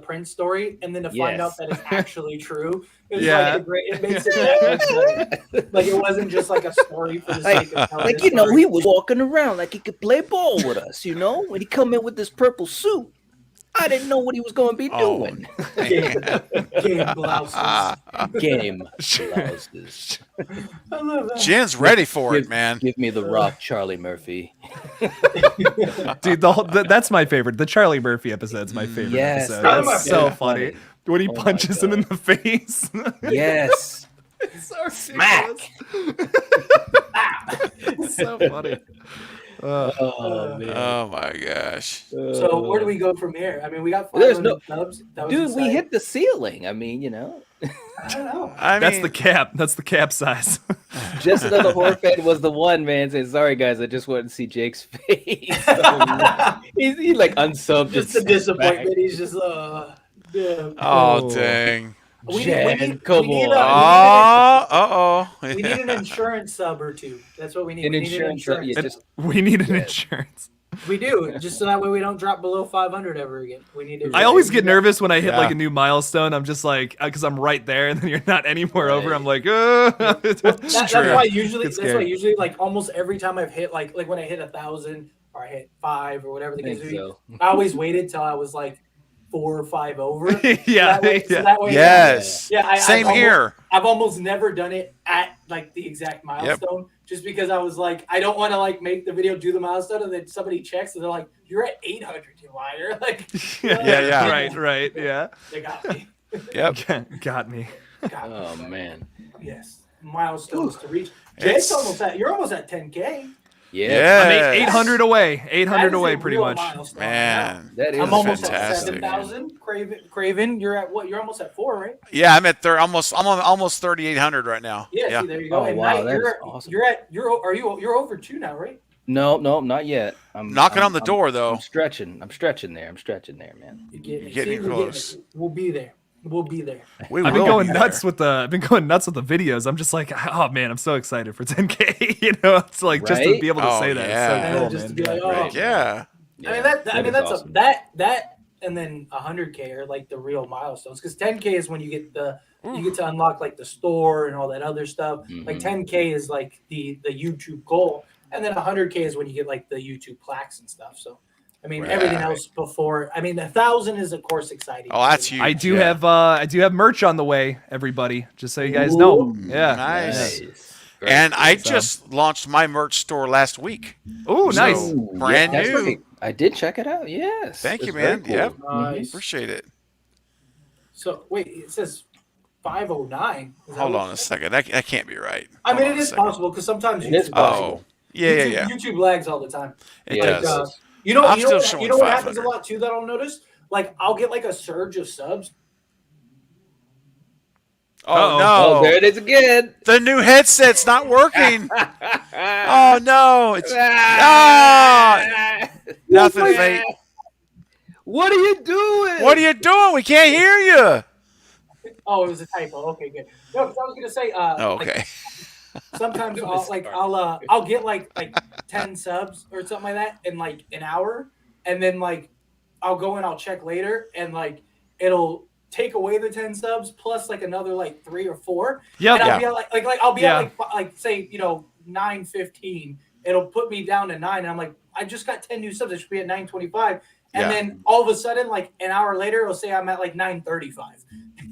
Prince story, and then to find Yes. out that it's actually true. It's Yeah. like it makes it that much better. Like it wasn't just like a story for the sake of telling Like, a you know, story. he was walking around like he could play ball with us, you know? When he come in with this purple suit, I didn't know what he was going to be Oh. doing. Game blouses. Game blouses. I love that. Jen's ready for it, man. Give me the rock, Charlie Murphy. Dude, that's my favorite. The Charlie Murphy episode's my favorite Yes, episode. that's That's so so funny. funny. When he Oh my punches him in the face. Yes. so Smack. ridiculous. so funny. Oh man. Oh my gosh. So where do we go from here? I mean, we got There's 500 subs. That was Dude, we exciting. hit the ceiling. I mean, you know, I don't know. I That's mean, the cap. That's the cap size. just another horror fan was the one man saying, "Sorry guys, I just wanted to see Jake's face." he like unsubbed. Just and a sent back. disappointment. He's just damn. oh dang. Jen, come we need on. Oh, we need an insurance sub or two. That's what we need. An We need insurance, yeah, just We need an insurance. We do, just so that way we don't drop below 500 ever again. We need to. I always get nervous when I hit Yeah. like a new milestone. I'm just like, because I'm right there, and then you're not anywhere over. Right. I'm like, That's true. why usually. Get That's why scared. usually, like almost every time I've hit, like when I hit 1,000 or I hit 5 or whatever the I case think may be, so. I always waited till I was like 4 or 5 over. yeah, That way, so yeah. that way, yes. Yeah, Same I've here. I've almost never done it at like the exact milestone, just because I was like, I don't want to like make the video do the milestone and then somebody checks and they're like, "You're at 800, you liar!" Like, Yeah. Right, yeah. They got me. Yep. Got me. Got me. Oh man. Yes, milestones to reach. Jake's almost at. You're almost at 10K. Yeah. Yeah. I'm Yes. 800 away. That 800 is away, a pretty real much. milestone. Man. That is I'm almost fantastic. at 7,000. Craven, you're at what? You're almost at 4, right? Yeah, I'm at almost 3,800 right now. Yeah. See, there you go. Oh, and wow, Knight, that you're is awesome. you're over 2 now, right? No, not yet. I'm Knocking I'm- on the door though. I'm stretching there. I'm stretching there, man. You're getting, Getting we're close. We'll be there. We'll be there. We I've been will going be nuts there. with the videos. I'm just like, oh man, I'm so excited for 10K. You know, it's like just to Right? be able to Oh, say that. yeah. It's so cool, Just man. to be like, oh, Right. Yeah. I mean that. I mean is that's awesome. that, and then 100K are like the real milestones. Because 10K is when you get to unlock like the store and all that other stuff. Like Mhm. 10K is like the YouTube goal, and then 100K is when you get like the YouTube plaques and stuff. So, I mean everything Right. else before. I mean 1,000 is of course exciting. Oh, that's huge. I do Yeah. have merch on the way, everybody. Just so you guys know. Yeah. Nice. Great. And I So- just launched my merch store last week. Oh, So- nice. Ooh, Brand that's new. right. I did check it out. Yes. Thank you, It's very man. Yep. Nice. Appreciate it. So wait, it says 509. Is that Hold what on it a says? second. That can't be right. I mean Hold it on a is second. possible because sometimes It is YouTube- Oh, yeah. YouTube lags all the time. It Yeah, does. You know, I'm you know, still what, you showing know what happens a 500. lot too that I'll notice? Like I'll get like a surge of subs. Oh Uh-oh. no! Oh, there it is again. The new headset's not working. Oh no! It's nothing, Fate. What are you doing? What are you doing? We can't hear you. Oh, it was a typo. Okay, good. No, 'cause I was gonna say, Oh, like, okay. sometimes I'll get like 10 subs or something like that in like an hour, and then like I'll go and I'll check later, and like it'll take away the 10 subs plus like another like 3 or 4. Yep. And I'll Yeah. be at like I'll be Yeah. at like say 9:15. It'll put me down to 9, and I'm like, I just got 10 new subs. I should be at 9:25. And Yeah. then all of a sudden, like an hour later, it'll say I'm at like 9:35.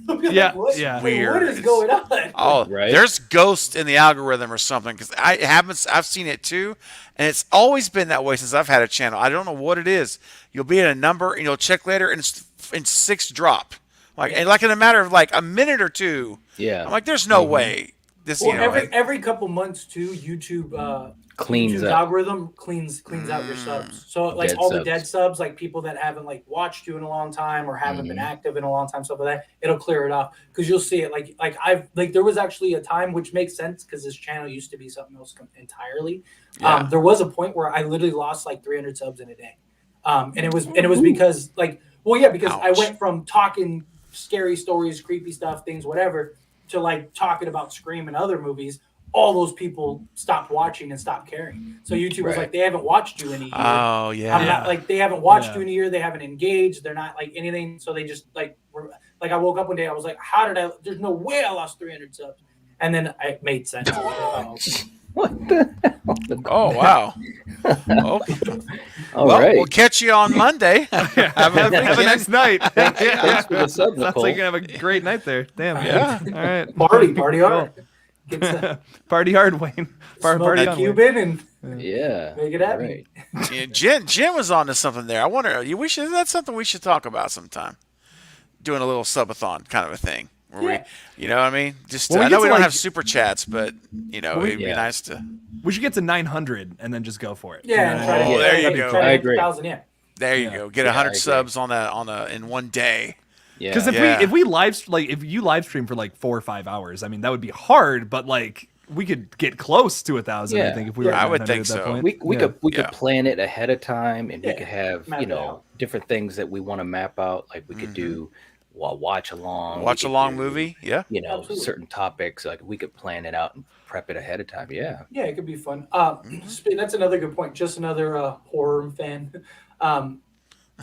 I'll be like, Yeah, what? yeah. Weird. What is going on? Oh, Right. there's ghosts in the algorithm or something because I've seen it too, and it's always been that way since I've had a channel. I don't know what it is. You'll be at a number and you'll check later, and it's in 6 drop, and like in a matter of like a minute or two. Yeah. I'm like, there's no way this. Well, You know, every couple months too, YouTube Cleans YouTube's up. algorithm cleans out your subs. So like Dead all the subs. dead subs, like people that haven't like watched you in a long time or haven't Mm-hmm. been active in a long time, stuff like that, it'll clear it off because you'll see it. Like I've like there was actually a time which makes sense because this channel used to be something else entirely. Yeah. There was a point where I literally lost like 300 subs in a day, and it was because like because I Ouch. went from talking scary stories, creepy stuff, things, whatever, to like talking about Scream and other movies. All those people stopped watching and stopped caring. So YouTube was Right. like, they haven't watched you in a year. Oh yeah. I'm not like they haven't watched Yeah. you in a year. They haven't engaged. They're not like anything. So they just like were like I woke up one day. I was like, how did I? There's no way I lost 300 subs. And then it made sense. What the hell? Oh wow. Oh, All well, right. we'll catch you on Monday. Have a nice night. Thanks for the sub, Sounds Nicole. like you're gonna have a great night there. Damn. Yeah. All right. Party hard. Get some, Party hard, Wayne. smoke Party a on, Wayne. Cuban and Yeah. make it happen. Right. Yeah, Jen was on to something there. I wonder. That's something we should talk about sometime. Doing a little subathon kind of a thing. where we, you know what I mean? Just Well, we I know get we to, don't like- have super chats, but you know, it'd be Yeah. nice to. We should get to 900 and then just go for it. Yeah, and try to Oh, get, there you try go. to I hit agree. 1,000, yeah. There you Yeah. go. Get Yeah, I 100 agree. subs on in one day. Yeah. Because if we if you live stream for like 4 or 5 hours, I mean that would be hard, but like we could get close to 1,000. I Yeah. think if we were. Yeah, I would 900 think at that so. point. we Yeah. could we Yeah. could plan it ahead of time, and we Yeah, could have map it out. different things that we want to map out. Like we could do watch along, Watch a long movie. Yeah. Absolutely. certain topics. Like we could plan it out and prep it ahead of time. Yeah. Yeah, it could be fun. That's another good point. Just another horror fan.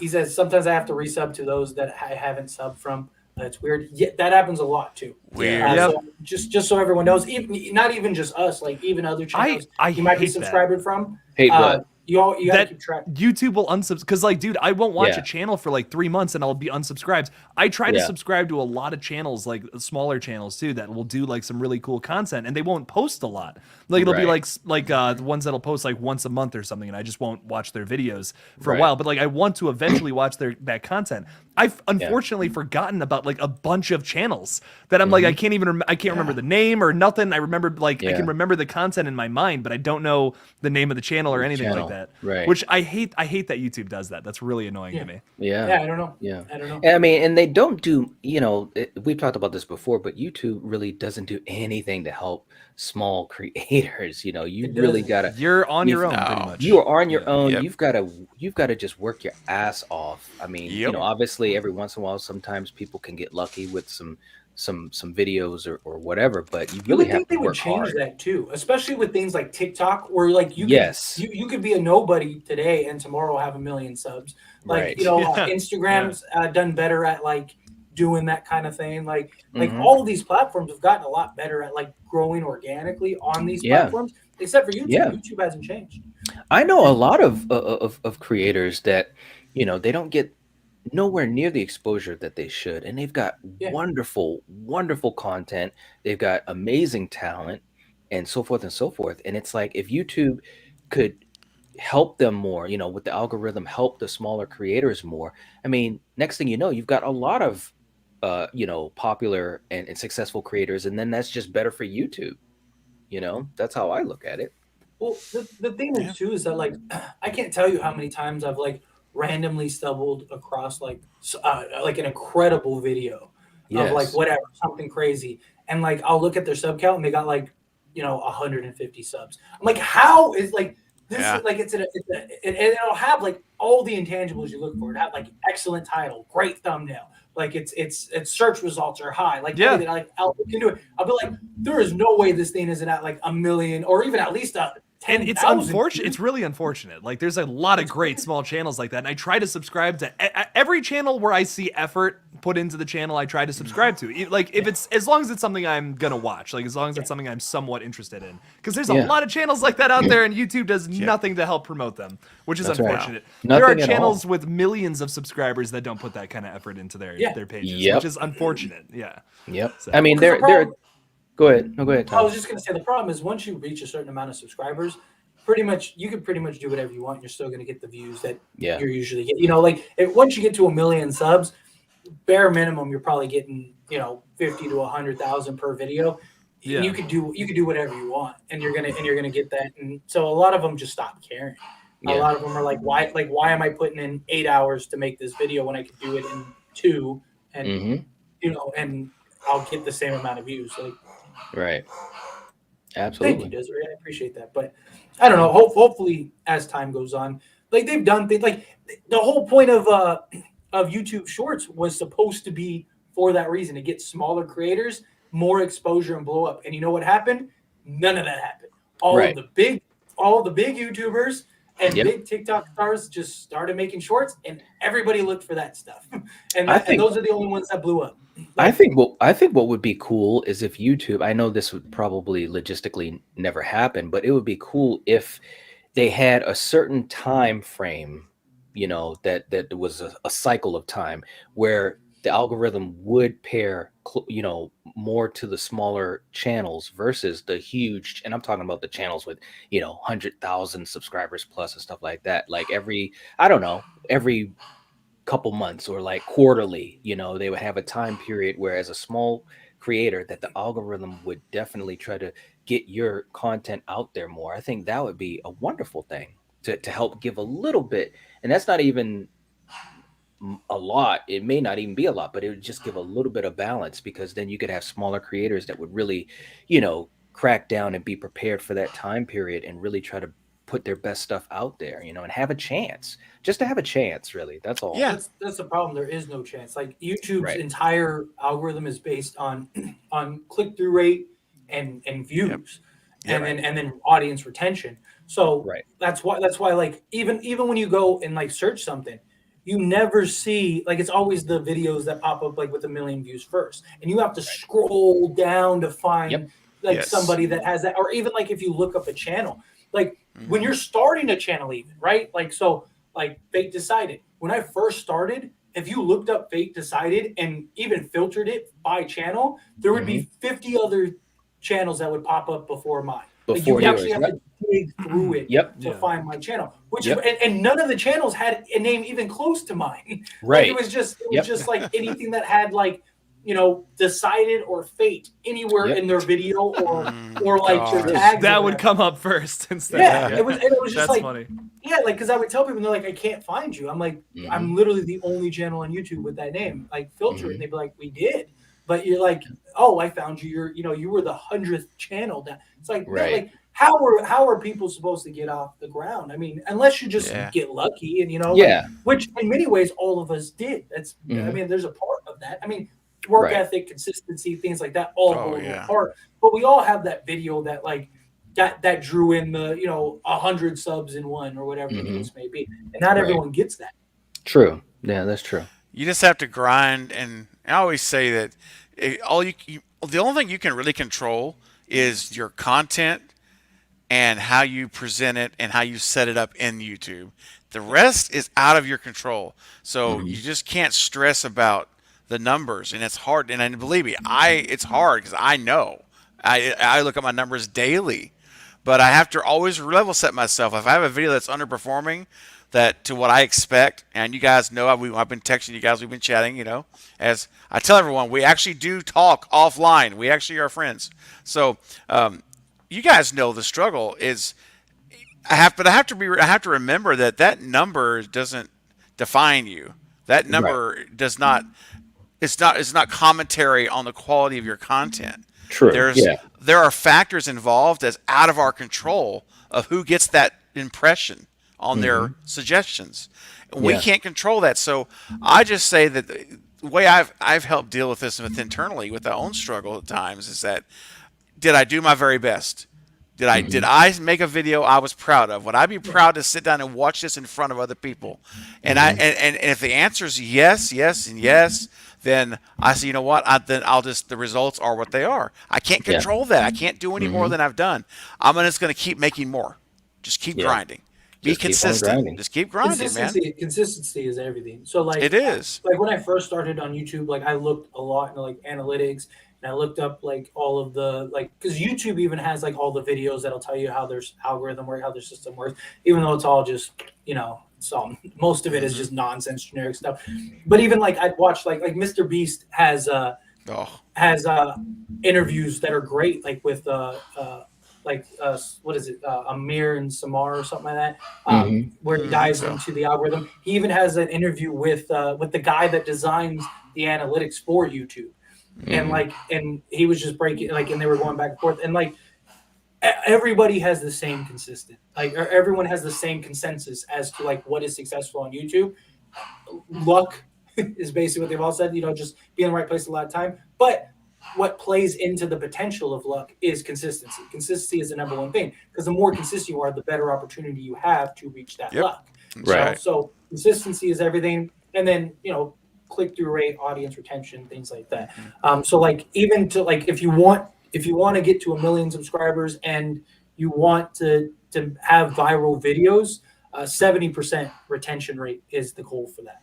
He says sometimes I have to resub to those that I haven't subbed from. It's weird. Yeah, that happens a lot too. Weird. Yep. So just so everyone knows, even not even just us, like even other channels I you might be hate that. subscribed from. Hey, what? You gotta That- keep track. YouTube will unsubscribe because, like, dude, I won't watch Yeah. a channel for like 3 months and I'll be unsubscribed. I try to Yeah. subscribe to a lot of channels, like smaller channels too, that will do like some really cool content, and they won't post a lot. Like it'll be Right. like the ones that'll post like once a month or something, and I just won't watch their videos for Right. a while. But like I want to eventually watch that content. I've unfortunately forgotten about like a bunch of channels that I'm like I can't even I can't remember the name or nothing. I remember like I Yeah. can remember the content in my mind, but I don't know the name of the channel or anything channel. like that. Right. Which I hate that YouTube does that. That's really annoying to me. Yeah. Yeah, I don't know. Yeah. I don't know. And I mean, and they don't do, we've talked about this before, but YouTube really doesn't do anything to help small creators. You It really doesn't. gotta, You're on your own No. pretty much. you are on your own. Yep. You've got to just work your ass off. I mean, Yep. obviously every once in a while, sometimes people can get lucky with some videos or whatever, but you You really would have think to they would work change hard. that too, especially with things like TikTok, where like Yes. you could be a nobody today and tomorrow have 1 million subs. Like Right. Instagram's done better at like doing that kind of thing. Like Mhm. all of these platforms have gotten a lot better at like growing organically on these Yeah. platforms, except for YouTube. Yeah. YouTube hasn't changed. I know a lot of creators that they don't get nowhere near the exposure that they should, and they've got Yeah. wonderful content. They've got amazing talent, and so forth and so forth. And it's like if YouTube could help them more, with the algorithm, help the smaller creators more. I mean, next thing you know, you've got a lot of popular and successful creators, and then that's just better for YouTube. That's how I look at it. Well, the thing is too is that like I can't tell you how many times I've like randomly stumbled across like an incredible video of like Yes. whatever, something crazy, and like I'll look at their sub count and they got like 150 subs. I'm like, how is like this? Yeah. Like it'll have like all the intangibles you look for. It have like excellent title, great thumbnail. Like its search results are high. Like Yeah. everything, like I'll look into it. I'll be like, there is no way this thing isn't at like 1 million or even at least 10,000. And it's unfortunate. It's really unfortunate. Like there's a lot of great small channels like that, and I try to subscribe to every channel where I see effort put into the channel. I try to subscribe to. Like if it's as long as it's something I'm gonna watch, like as long as it's something I'm somewhat interested in, because there's a Yeah. lot of channels like that out there, and YouTube does nothing to help promote them, which is That's right. unfortunate. There are Nothing at all. channels with millions of subscribers that don't put that kind of effort into their pages, Yep. which is unfortunate. Yeah. Yep. So- I mean, Because the they're. problem- Go ahead. No, go ahead, Tom. I was just gonna say the problem is once you reach a certain amount of subscribers, you can pretty much do whatever you want. You're still gonna get the views that Yeah. you're usually getting. Once you get to 1 million subs, bare minimum you're probably getting 50 to 100,000 per video. Yeah. And you could do whatever you want, and you're gonna get that. And so a lot of them just stop caring. A Yeah. lot of them are like, why am I putting in 8 hours to make this video when I could do it in 2? And Mm-hmm. and I'll get the same amount of views. Like, Right. thank Absolutely. you, Desiree. I appreciate that. But I don't know. Hopefully, as time goes on, like they've done things. Like the whole point of YouTube Shorts was supposed to be for that reason, to get smaller creators more exposure and blow up. And you know what happened? None of that happened. All Right. the big YouTubers and Yep. big TikTok stars just started making shorts, and everybody looked for that stuff. and I think- those are the only ones that blew up. I think what would be cool is if YouTube. I know this would probably logistically never happen, but it would be cool if they had a certain time frame. That was a cycle of time where the algorithm would pair, more to the smaller channels versus the huge. And I'm talking about the channels with 100,000 subscribers plus and stuff like that. Like every couple months or like quarterly. You know, they would have a time period where, as a small creator, that the algorithm would definitely try to get your content out there more. I think that would be a wonderful thing to help give a little bit. And that's not even a lot. It may not even be a lot, but it would just give a little bit of balance, because then you could have smaller creators that would really, you know, crack down and be prepared for that time period and really try to put their best stuff out there, you know, and have a chance, just to have a chance, really. That's all. Yeah. That's the problem. There is no chance. Like YouTube's Right. entire algorithm is based on click through rate and views, Yep. and then audience retention. So Right. that's why like even when you go and like search something, you never see, like, it's always the videos that pop up like with 1 million views first, and you have to scroll down to find Yep. like Yes. somebody that has that. Or even like if you look up a channel, like when you're starting a channel, even, right? Like, so like Fate Decided, when I first started, if you looked up Fate Decided and even filtered it by channel, there would be 50 other channels that would pop up before mine. Like, you Before would actually yours, have to dig through it Yep. to Yeah. find my channel, which Yep. and none of the channels had a name even close to mine. Right. Like, it was just Yep. like anything that had like, you know, Decided or Fate anywhere Yep. in their video or Mm, like their gosh. tags. or That would whatever. come up first instead. Yeah, it was just That's like funny. yeah, like because I would tell people, and they're like, I can't find you. I'm like, I'm literally the only channel on YouTube with that name. Like, filter it, and they'd be like, we did, but you're like, oh, I found you. You were the 100th channel. That it's like, no, Right. like how are people supposed to get off the ground? I mean, unless you just Yeah. get lucky, and Yeah. which in many ways all of us did. That's I Mhm. mean, there's a part of that. I mean, work Right. ethic, consistency, things like that, all Oh, go in yeah. part. But we all have that video that like that drew in the 100 subs in one or whatever the Mhm. case may be, and not Right. everyone gets that. True. Yeah, that's true. You just have to grind, and I always say that the only thing you can really control is your content and how you present it and how you set it up in YouTube. The rest is out of your control. So you just can't stress about the numbers, and it's hard. And believe me, it's hard because I know I look at my numbers daily, but I have to always level set myself. If I have a video that's underperforming that to what I expect, and you guys know I've been texting you guys, we've been chatting, as I tell everyone, we actually do talk offline. We actually are friends. So you guys know the struggle is. I have to remember that number doesn't define you. That number does not. It's not commentary on the quality of your content. True. There are factors involved that's out of our control of who gets that impression on their suggestions. We Yeah. can't control that. So I just say that the way I've helped deal with this internally with our own struggle at times is that did I do my very best? Did I make a video I was proud of? Would I be proud to sit down and watch this in front of other people? And and if the answer is yes, yes, and yes, then I say, you know what? Then the results are what they are. I can't control that. I can't do any more than I've done. I'm just going to keep making more. Just keep grinding. Be Just keep on consistent. grinding. Just keep grinding, man. Consistency is everything. So like It is. like when I first started on YouTube, like I looked a lot into like analytics, and I looked up like all of the because YouTube even has like all the videos that'll tell you how their algorithm works, how their system works, even though it's all just it's all most of it is just nonsense, generic stuff. But even like I'd watch like Mr. Beast has interviews that are great, like with what is it, Amir and Samar or something like that, where he dives into the algorithm. He even has an interview with the guy that designs the analytics for YouTube, and he was just breaking and they were going back and forth, and everybody has the same or everyone has the same consensus as to what is successful on YouTube. Luck is basically what they've all said. Just be in the right place a lot of time, but what plays into the potential of luck is consistency. Consistency is the number one thing, because the more consistent you are, the better opportunity you have to reach that luck. Right. So consistency is everything. And then, click-through rate, audience retention, things like that. So even to if you want to get to 1 million subscribers and you want to have viral videos, 70% retention rate is the goal for that.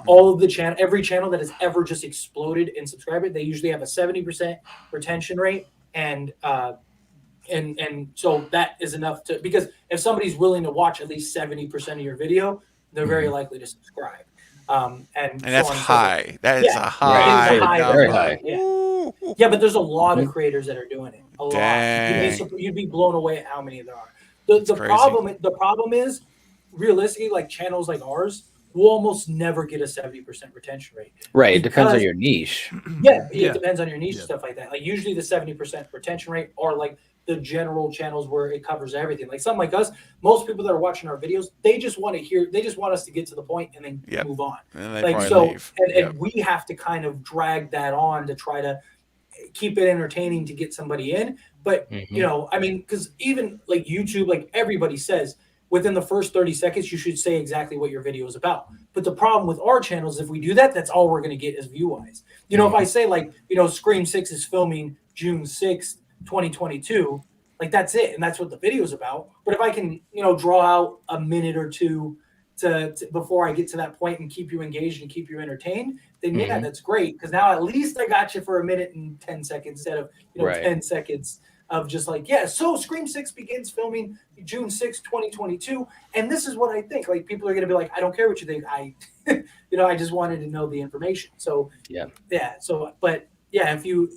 All of the every channel that has ever just exploded in subscribers, they usually have a 70% retention rate, and so that is enough because if somebody's willing to watch at least 70% of your video, they're very likely to subscribe. And And that's so on and so forth. high. That is Yeah, a it is high a high number. very high. Yeah. Ooh. Yeah, but there's a lot of creators that are doing it. A lot. Dang. You'd be blown away at how many there are. The crazy. problem is, realistically, like channels like ours will almost never get a 70% retention rate. Right. It depends on Because- your niche. Yeah, Yeah. it depends on your niche Yeah. and stuff like that. Like usually the 70% retention rate are like the general channels where it covers everything. Like something like us, most people that are watching our videos, they just want us to get to the point and then Yep. move on. And they Like probably so, leave. and Yep. we have to kind of drag that on to try to keep it entertaining to get somebody in. But Mhm. you know, I mean, because even like YouTube, like everybody says, within the first 30 seconds, you should say exactly what your video is about. But the problem with our channels, if we do that, that's all we're going to get is view wise. You know, if I say like, you know, Scream 6 is filming June 6th, 2022, like that's it. And that's what the video is about. But if I can, you know, draw out a minute or two to before I get to that point and keep you engaged and keep you entertained, then yeah, Mhm. that's great. Because now at least I got you for a minute and 10 seconds instead of, you know, Right. 10 seconds of just like, yeah, so Scream 6 begins filming June 6th, 2022. And this is what I think. Like, people are going to be like, I don't care what you think. You know, I just wanted to know the information. So, Yeah. So, but yeah, if you,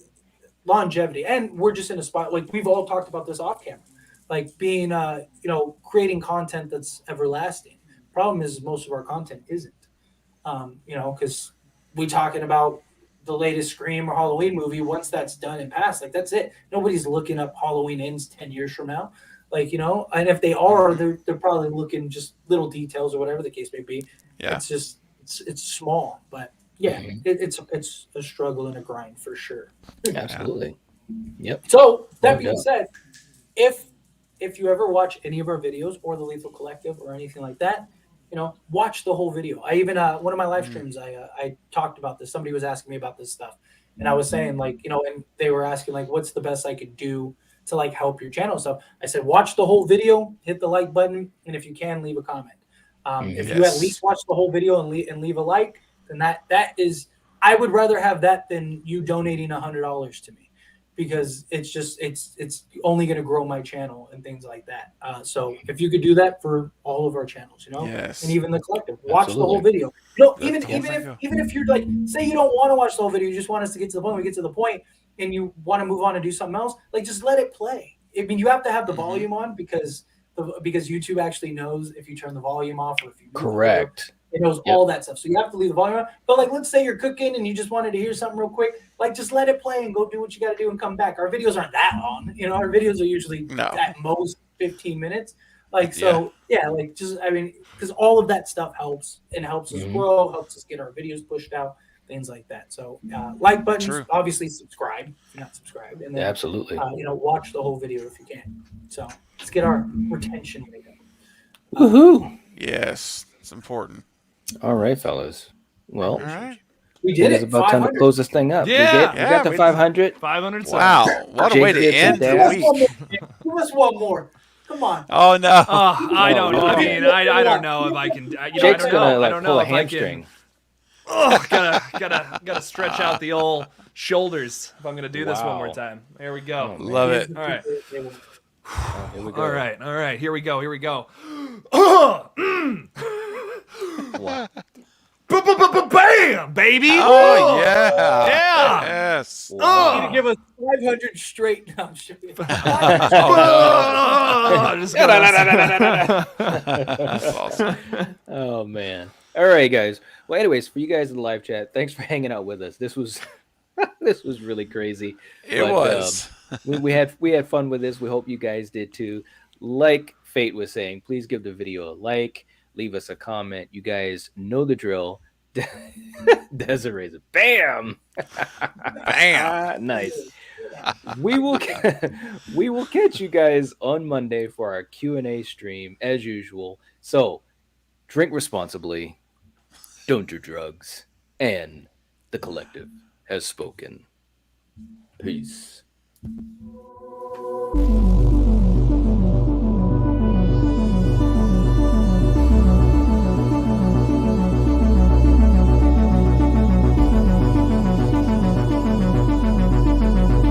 longevity, and we're just in a spot, like, we've all talked about this off camera, like being, you know, creating content that's everlasting. Problem is, most of our content isn't, you know, because we talking about the latest Scream or Halloween movie. Once that's done and passed, like that's it. Nobody's looking up Halloween ends 10 years from now, like, you know. And if they are, they're probably looking just little details or whatever the case may be. Yeah. It's just it's small, but yeah, Mhm. it's a struggle and a grind for sure. Absolutely. Yep. So that No being doubt. said, if you ever watch any of our videos or the Lethal Collective or anything like that, you know, watch the whole video. I even one of my live streams, I talked about this. Somebody was asking me about this stuff, and I was saying, like, you know, and they were asking like, what's the best I could do to like help your channel and stuff. I said, watch the whole video, hit the like button, and if you can, leave a comment. If you at Yes. least watch the whole video and leave a like, then that is, I would rather have that than you donating $100 to me, because it's only going to grow my channel and things like that. So if you could do that for all of our channels, you know, Yes. and even the collective, watch the whole Absolutely. video. You know, The whole video. even if you're like, say you don't want to watch the whole video, you just want us to get to the point. We get to the point, and you want to move on and do something else. Like, just let it play. I mean, you have to have the volume on because YouTube actually knows if you turn the volume off or if you move Correct. it knows Yep. all that stuff. So you have to leave the volume on. But like, let's say you're cooking and you just wanted to hear something real quick. Like, just let it play and go do what you got to do and come back. Our videos aren't that long. You know, our videos are usually No. at most 15 minutes. Like, so yeah, like just, I mean, because all of that stuff helps and helps us Mhm. grow, helps us get our videos pushed out, things like that. So like buttons, True. obviously subscribe if you're not subscribed. And then, Absolutely. you know, watch the whole video if you can. So let's get our retention rate up. Woohoo! Yes. It's important. All right, fellas. Well, All right. We it did is it. about time to 500. close this thing up. Yeah. We got the we- 500. 500 subs. Wow. What a way to Jake end did the that. week. Give us one more. Come on. Oh, no. I don't know. I Oh, mean, I don't know if I can. You know, I Jake's don't gonna know. I like don't pull know a if I hamstring. can. Oh, gotta stretch out the old shoulders if I'm gonna do this one more Wow. time. There we go. Oh, Love it. All right. Oh, here we go. All right. Here we go. What? Bam, baby. Oh, yeah. Yeah. Yes. You Oh. need to give us 500 straight. No, I'm just kidding. Oh, just gonna- That's awesome. Oh man. All right, guys. Well, anyways, for you guys in the live chat, thanks for hanging out with us. This was this was really crazy. It But, was. We had fun with this. We hope you guys did too. Like Fate was saying, please give the video a like, leave us a comment. You guys know the drill. Desiree's bam. Bam. Nice. We will catch you guys on Monday for our Q&A stream as usual. So, drink responsibly, don't do drugs, and the collective has spoken. Peace.